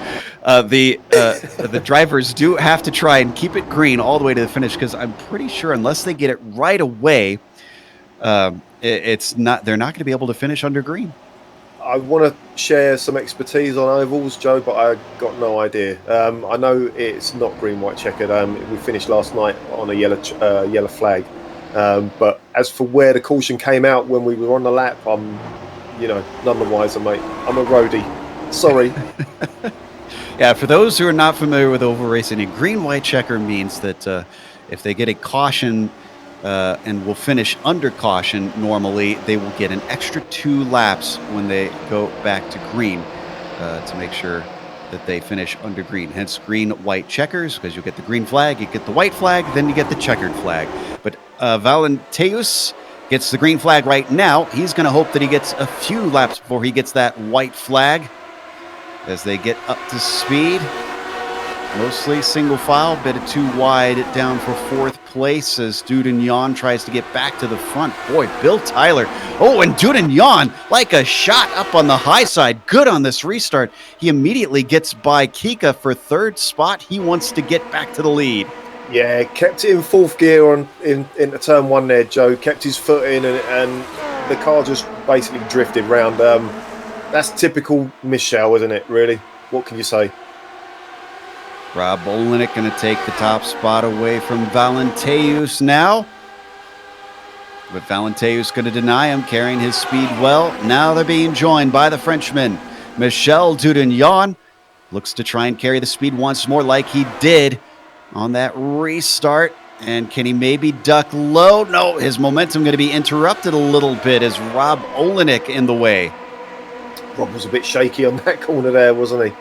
The drivers do have to try and keep it green all the way to the finish because I'm pretty sure unless they get it right away, they're not going to be able to finish under green. I want to share some expertise on ovals, Joe, but I got no idea. I know it's not green, white checkered. We finished last night on a yellow flag. But as for where the caution came out when we were on the lap, I'm, none the wiser, mate. I'm a roadie. Sorry. Yeah, for those who are not familiar with oval racing, a green, white checker means that if they get a caution and will finish under caution, normally they will get an extra 2 laps when they go back to green to make sure that they finish under green. Hence green, white checkers, because you get the green flag, you get the white flag, then you get the checkered flag. But Valenteus gets the green flag right now. He's going to hope that he gets a few laps before he gets that white flag as they get up to speed. Mostly single file, bit of too wide down for 4th place as Dudignon tries to get back to the front. Boy, Bill Tyler. Oh, and Dudignon, like a shot up on the high side. Good on this restart. He immediately gets by Kika for 3rd spot. He wants to get back to the lead. Yeah, kept it in 4th gear into turn 1 there, Joe. Kept his foot in and the car just basically drifted round. That's typical Michelle, isn't it, really? What can you say? Rob Olenek going to take the top spot away from Valenteus now. But Valenteus going to deny him, carrying his speed well. Now they're being joined by the Frenchman. Michel Dudignon looks to try and carry the speed once more like he did on that restart. And can he maybe duck low? No, his momentum going to be interrupted a little bit as Rob Olenek in the way. Rob was a bit shaky on that corner there, wasn't he?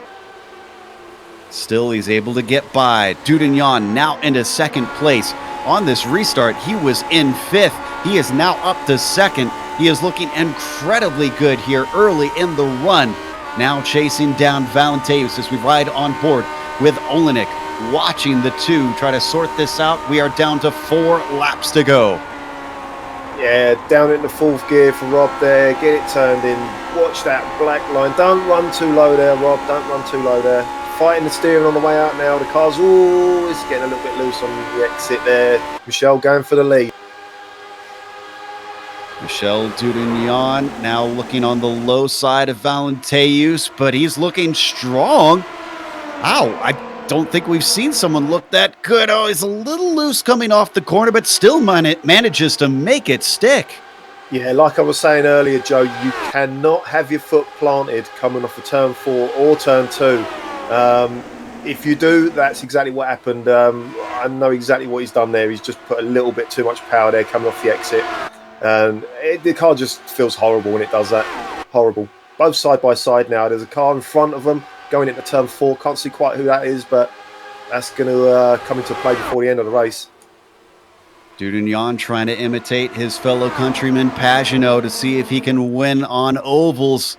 Still, he's able to get by. Dudignon now into 2nd place. On this restart, he was in 5th. He is now up to 2nd. He is looking incredibly good here early in the run. Now chasing down Valenteus as we ride on board with Olenek, watching the 2 try to sort this out. We are down to 4 laps to go. Yeah, down into 4th gear for Rob there. Get it turned in. Watch that black line. Don't run too low there, Rob. Don't run too low there. Fighting the steering on the way out now. The car's it's getting a little bit loose on the exit there. Michel going for the lead. Michel Dudignon now looking on the low side of Valenteus, but he's looking strong. Ow, I don't think we've seen someone look that good. Oh, he's a little loose coming off the corner, but still manages to make it stick. Yeah, like I was saying earlier, Joe, you cannot have your foot planted coming off of turn 4 or turn 2. If you do, that's exactly what happened. I know exactly what he's done there. He's just put a little bit too much power there coming off the exit. And the car just feels horrible when it does that. Horrible. Both side by side now. There's a car in front of them going into turn 4. Can't see quite who that is, but that's going to come into play before the end of the race. Dudignon trying to imitate his fellow countryman Pagenaud to see if he can win on ovals.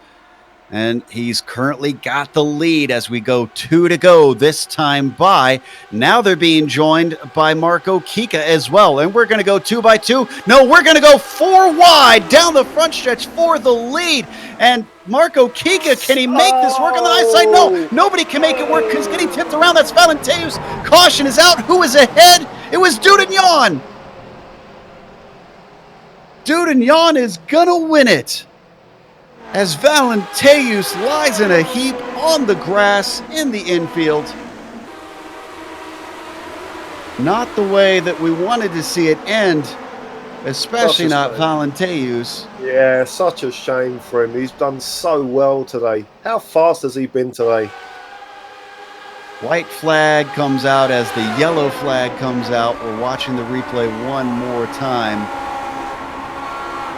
And he's currently got the lead as we go 2 to go this time by. Now they're being joined by Marco Kika as well. And we're going to go 2 by 2. No, we're going to go 4 wide down the front stretch for the lead. And Marco Kika, can he make this work on the high side? No, nobody can make it work because he's getting tipped around. That's Valenteus. Caution is out. Who is ahead? It was Dudignon. Dudignon is going to win it, as Valenteus lies in a heap on the grass in the infield. Not the way that we wanted to see it end, especially not Valenteus. Yeah, such a shame for him. He's done so well today. How fast has he been today? White flag comes out as the yellow flag comes out. We're watching the replay one more time.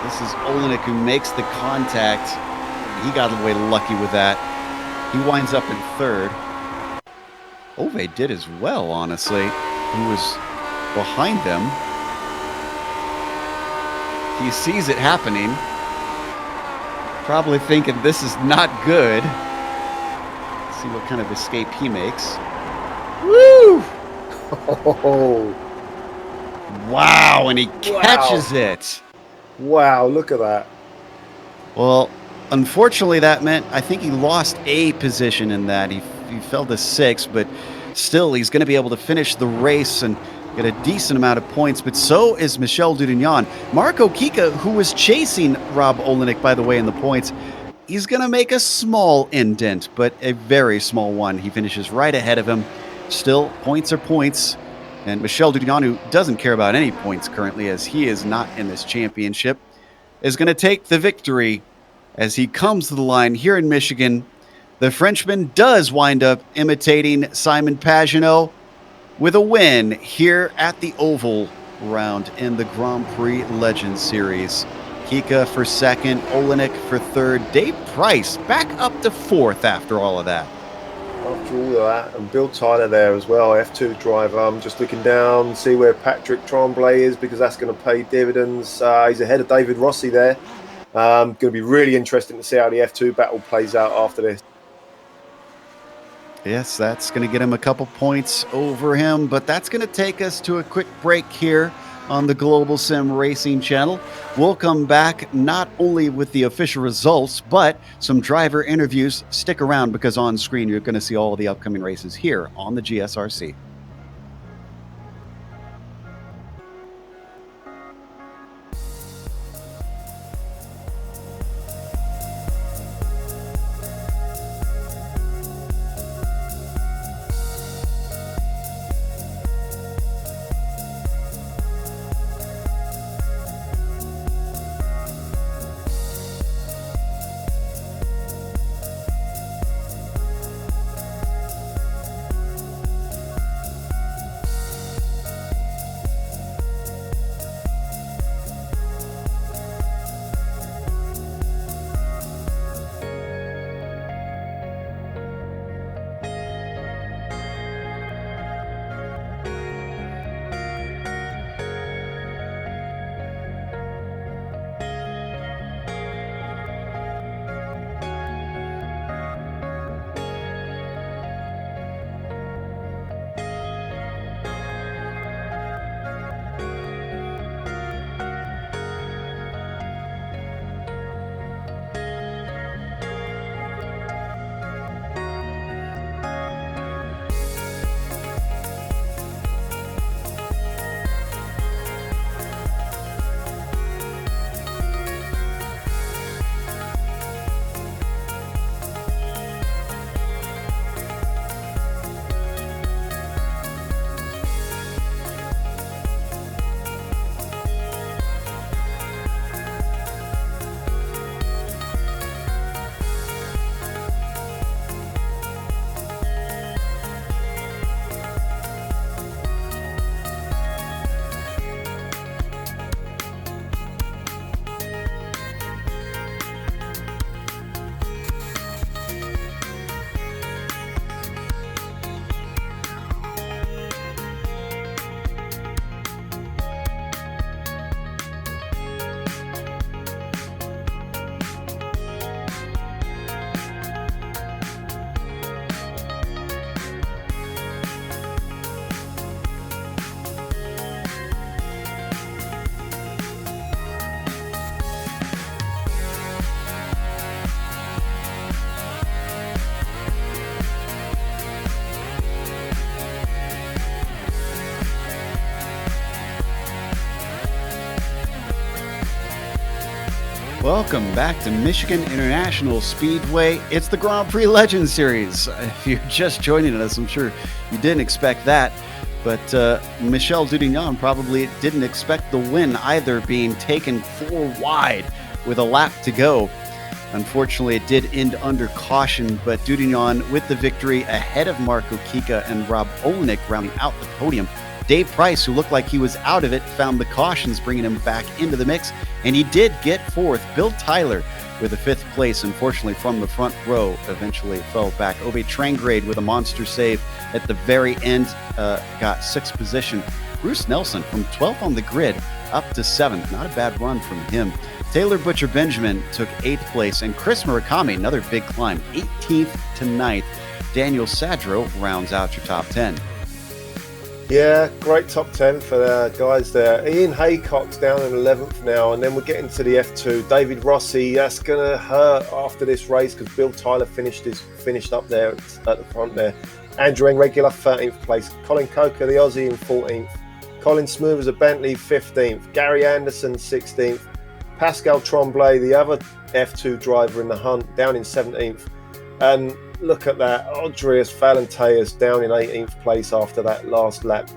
This is Olenek who makes the contact. He got away lucky with that. He winds up in 3rd. Ove did as well, honestly. He was behind them. He sees it happening. Probably thinking this is not good. Let's see what kind of escape he makes. Woo! Oh. Wow, and he catches it. Wow, look at that. Well, unfortunately, that meant I think he lost a position in that. He fell to 6th, but still, he's going to be able to finish the race and get a decent amount of points. But so is Michel Dudignon. Marco Kika, who was chasing Rob Olenek, by the way, in the points, he's going to make a small indent, but a very small one. He finishes right ahead of him. Still, points are points. And Michel Dudignan, who doesn't care about any points currently as he is not in this championship, is going to take the victory as he comes to the line here in Michigan. The Frenchman does wind up imitating Simon Pagenaud with a win here at the Oval round in the Grand Prix Legends Series. Kika for second, Olenek for third, Dave Price back up to fourth after all of that. After all of that, and Bill Tyler there as well, F2 driver. I'm just looking down, see where Patrick Tremblay is, because that's going to pay dividends. He's ahead of David Rossi there. Going to be really interesting to see how the F2 battle plays out after this. Yes, that's going to get him a couple points over him, but that's going to take us to a quick break here on the Global Sim Racing channel. We'll come back not only with the official results, but some driver interviews. Stick around because on screen you're going to see all the upcoming races here on the GSRC. Welcome back to Michigan International Speedway. It's the Grand Prix Legends Series. If you're just joining us, I'm sure you didn't expect that. But Michel Dudignan probably didn't expect the win either, being taken 4 wide with a lap to go. Unfortunately, it did end under caution, but Dudignan with the victory ahead of Marco Kika and Rob Olenek rounding out the podium. Dave Price, who looked like he was out of it, found the cautions bringing him back into the mix, and he did get 4th. Bill Tyler with a 5th place, unfortunately from the front row, eventually fell back. Ove Trangrade with a monster save at the very end, got 6th position. Bruce Nelson from 12th on the grid up to 7th. Not a bad run from him. Taylor Butcher Benjamin took 8th place, and Chris Murakami, another big climb, 18th to 9th. Daniel Sadro rounds out your top 10. Yeah, great top 10 for the guys there. Ian Haycock's down in 11th now, and then we're getting to the F2. David Rossi, that's going to hurt after this race because Bill Tyler finished up there at the front there. Andrew Eng, regular 13th place. Colin Coker, the Aussie, in 14th. Colin Smooth as a Bentley, 15th. Gary Anderson, 16th. Pascal Tremblay, the other F2 driver in the hunt, down in 17th. And look at that, Andreas Valenteus down in 18th place after that last lap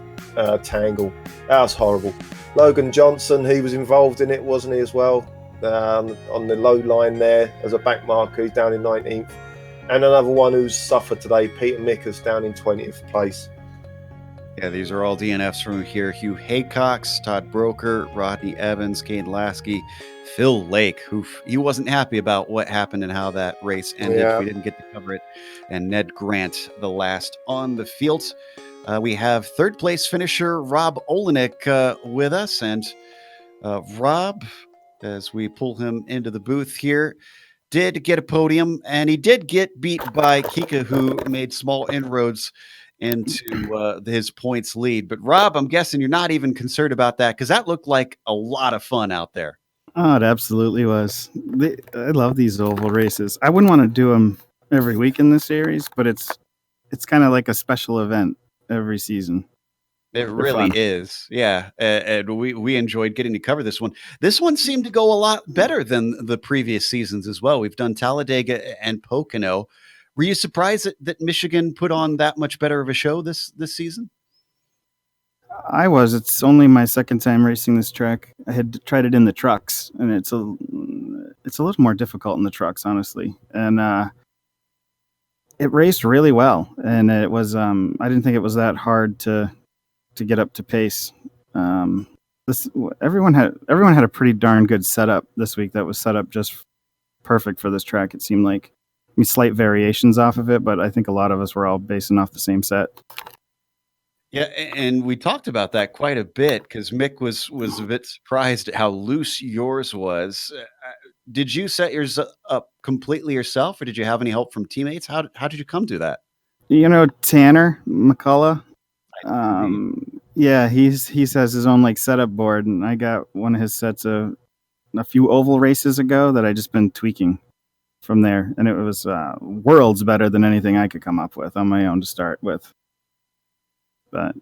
tangle. That was horrible. Logan Johnson, he was involved in it, wasn't he, as well? On the low line there as a back marker, he's down in 19th. And another one who's suffered today, Peter Mickus, down in 20th place. Yeah, these are all DNFs from here. Hugh Haycox, Todd Broker, Rodney Evans, Kane Lasky, Phil Lake, who he wasn't happy about what happened and how that race ended. Yeah. We didn't get to cover it. And Ned Grant, the last on the field. We have third place finisher Rob Olenek with us. And Rob, as we pull him into the booth here, did get a podium, and he did get beat by Kika, who made small inroads into his points lead. But Rob, I'm guessing you're not even concerned about that, because that looked like a lot of fun out there. Oh, it absolutely was. I love these oval races. I wouldn't want to do them every week in this series, but it's kind of like a special event every season. It really is. Yeah. And we enjoyed getting to cover this one. This one seemed to go a lot better than the previous seasons as well. We've done Talladega and Pocono. Were you surprised that Michigan put on that much better of a show this season? I was. It's only my second time racing this track. I had tried it in the trucks, and it's a little more difficult in the trucks, honestly. And it raced really well, and it was. I didn't think it was that hard to get up to pace. Everyone had a pretty darn good setup this week. That was set up just perfect for this track. It seemed like. I mean, slight variations off of it, but I think a lot of us were all basing off the same set. Yeah, and we talked about that quite a bit, because Mick was a bit surprised at how loose yours was. Did you set yours up completely yourself, or did you have any help from teammates? How did you come to that? You know, Tanner McCullough. Yeah, he has his own like setup board, and I got one of his sets a few oval races ago that I just been tweaking from there, and it was worlds better than anything I could come up with on my own to start with. But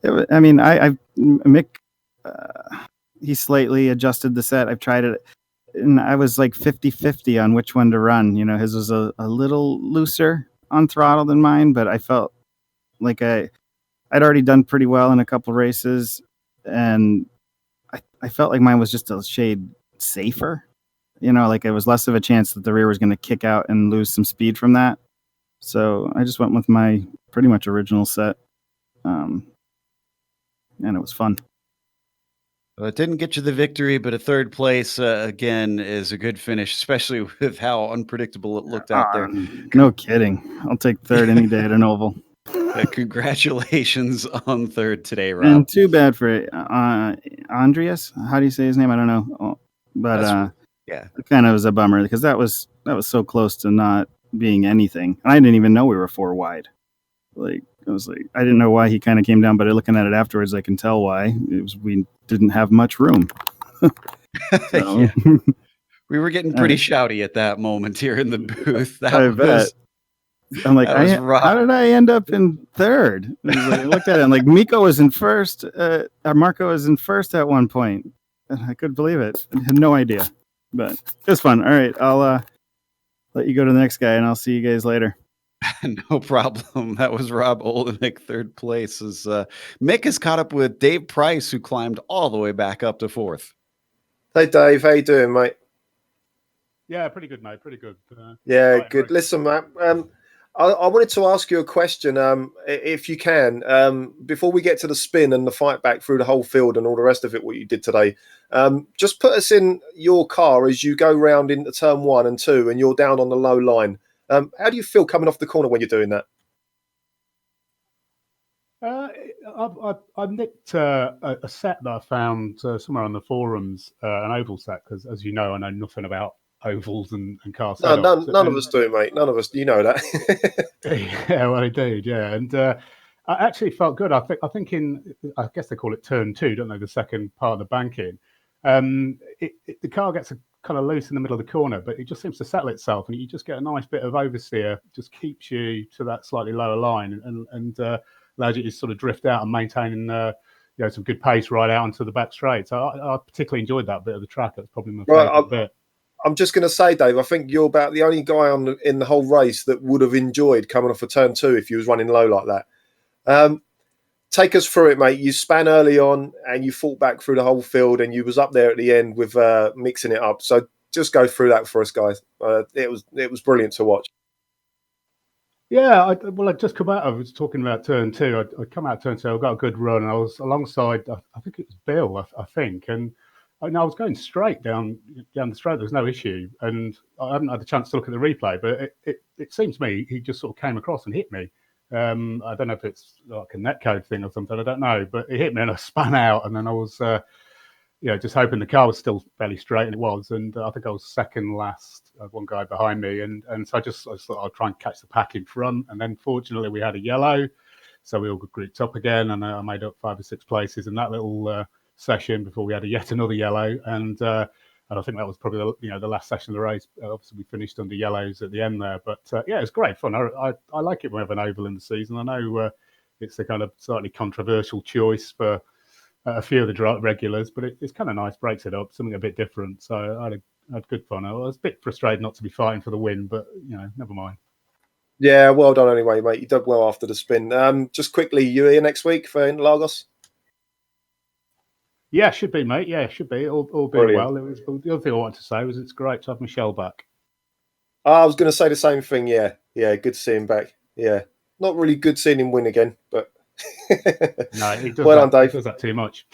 Mick, he slightly adjusted the set. I've tried it, and I was like 50-50 on which one to run. You know, his was a little looser on throttle than mine, but I felt like I'd already done pretty well in a couple races, and I felt like mine was just a shade safer. You know, like it was less of a chance that the rear was going to kick out and lose some speed from that. So I just went with my pretty much original set. And it was fun. Well, it didn't get you the victory, but a third place, again, is a good finish, especially with how unpredictable it looked out there. No kidding. I'll take third any day at an oval. Congratulations on third today, Rob. And too bad for Andreas. How do you say his name? I don't know. But yeah, it kind of was a bummer, because that was so close to not being anything. And I didn't even know we were 4 wide. Like, I was like, I didn't know why he kind of came down, but looking at it afterwards, I can tell why. We didn't have much room. Yeah. We were getting pretty shouty at that moment here in the booth. I bet. I'm like, how did I end up in third? I looked at it, and like Marco was in first at one point. I couldn't believe it. I had no idea, but it was fun. All right, I'll let you go to the next guy, and I'll see you guys later. No problem. That was Rob Olenek, third place. As Mick is caught up with Dave Price, who climbed all the way back up to fourth. Hey, Dave. How you doing, mate? Yeah, pretty good, mate. Pretty good. Yeah, good. Listen, Matt, I wanted to ask you a question, if you can, before we get to the spin and the fight back through the whole field and all the rest of it, what you did today. Just put us in your car as you go round into turn 1 and 2 and you're down on the low line. How do you feel coming off the corner when you're doing that? I nicked a set that I found somewhere on the forums, an oval set, because as you know, I know nothing about ovals and car setups. None of us do, mate. None of us. You know that. Yeah, well, indeed, yeah. And I actually felt good. I think I guess they call it turn 2, don't they? The second part of the banking. The car gets kind of loose in the middle of the corner, but it just seems to settle itself, and you just get a nice bit of oversteer. Just keeps you to that slightly lower line, and allows you to sort of drift out and maintain some good pace right out onto the back straight. So I particularly enjoyed that bit of the track. That's probably my Right, favourite bit. I'm just going to say, Dave, I think you're about the only guy in the whole race that would have enjoyed coming off a turn 2 if you was running low like that. Take us through it, mate. You span early on and you fought back through the whole field, and you was up there at the end with mixing it up. So just go through that for us, guys. It was brilliant to watch. Yeah, I'd just come out. I was talking about turn 2. I'd come out turn 2. I got a good run. I was alongside, I think it was Bill, I think, and I was going straight down the straight. There was no issue, and I haven't had a chance to look at the replay, but it seems to me he just sort of came across and hit me. I don't know if it's like a netcode thing or something. I don't know, but it hit me and I spun out, and then I was, just hoping the car was still fairly straight, and it was. And I think I was second last. I had one guy behind me, and so I just thought I'd try and catch the pack in front. And then fortunately we had a yellow, so we all got grouped up again, and I made up 5 or 6 places in that little session before we had yet another yellow. And I think that was probably the last session of the race. Obviously, we finished under yellows at the end there, but it's great fun. I like it when we have an oval in the season. I know it's a kind of slightly controversial choice for a few of the regulars, but it's kind of nice, breaks it up, something a bit different. So I had good fun. I was a bit frustrated not to be fighting for the win, but never mind. Yeah, well done anyway, mate. You did well after the spin. Just quickly, you here next week for Interlagos? Yeah, should be, mate. Yeah, should be. All being Brilliant. well. The other thing I wanted to say was it's great to have Michelle back. I was going to say the same thing. Yeah, good to see him back. Yeah, not really good seeing him win again, but no, he does. Well done, Dave. He does that too much.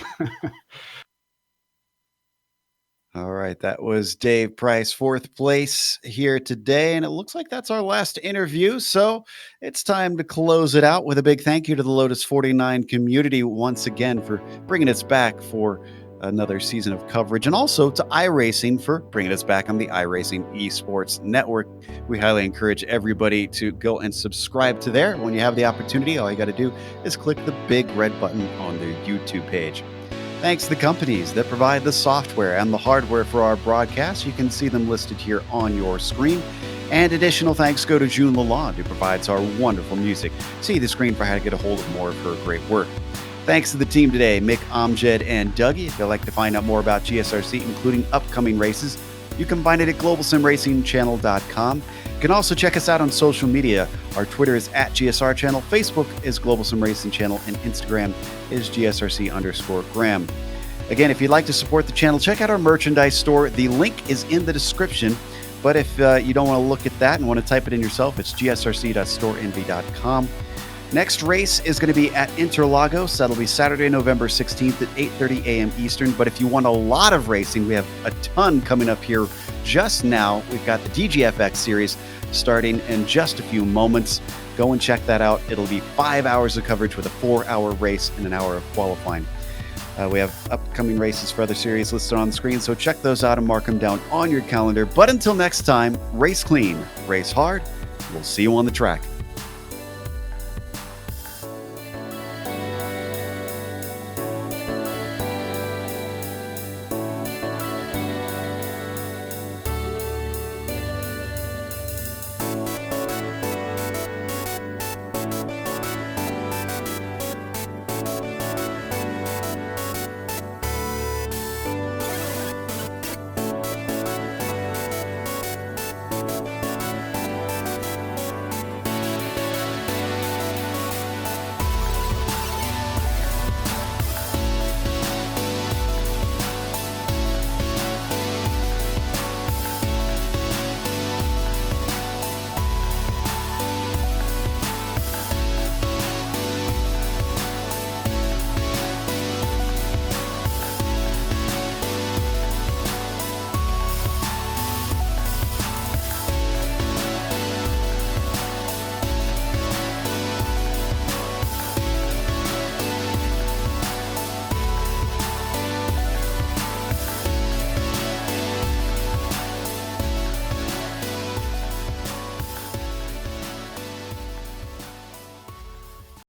All right, that was Dave Price, 4th place here today, and it looks like that's our last interview, so it's time to close it out with a big thank you to the Lotus 49 community once again for bringing us back for another season of coverage, and also to iRacing for bringing us back on the iRacing Esports Network. We highly encourage everybody to go and subscribe to there. When you have the opportunity, all you got to do is click the big red button on their YouTube page. Thanks to the companies that provide the software and the hardware for our broadcast. You can see them listed here on your screen. And additional thanks go to June Lalonde, who provides our wonderful music. See the screen for how to get a hold of more of her great work. Thanks to the team today, Mick, Amjad, and Dougie. If you'd like to find out more about GSRC, including upcoming races, you can find it at globalsimracingchannel.com. You can also check us out on social media. Our Twitter is @GSR Channel, Facebook is Global Sim Racing Channel, and Instagram is GSRC_Graham. Again, if you'd like to support the channel, check out our merchandise store. The link is in the description, but if you don't want to look at that and want to type it in yourself, it's gsrc.storeenvy.com. Next race is going to be at Interlagos. That'll be Saturday, November 16th at 8:30 a.m. Eastern. But if you want a lot of racing, we have a ton coming up here just now. We've got the DGFX series starting in just a few moments. Go and check that out. It'll be 5 hours of coverage with a 4-hour race and an hour of qualifying. We have upcoming races for other series listed on the screen, so check those out and mark them down on your calendar. But until next time, race clean, race hard. We'll see you on the track.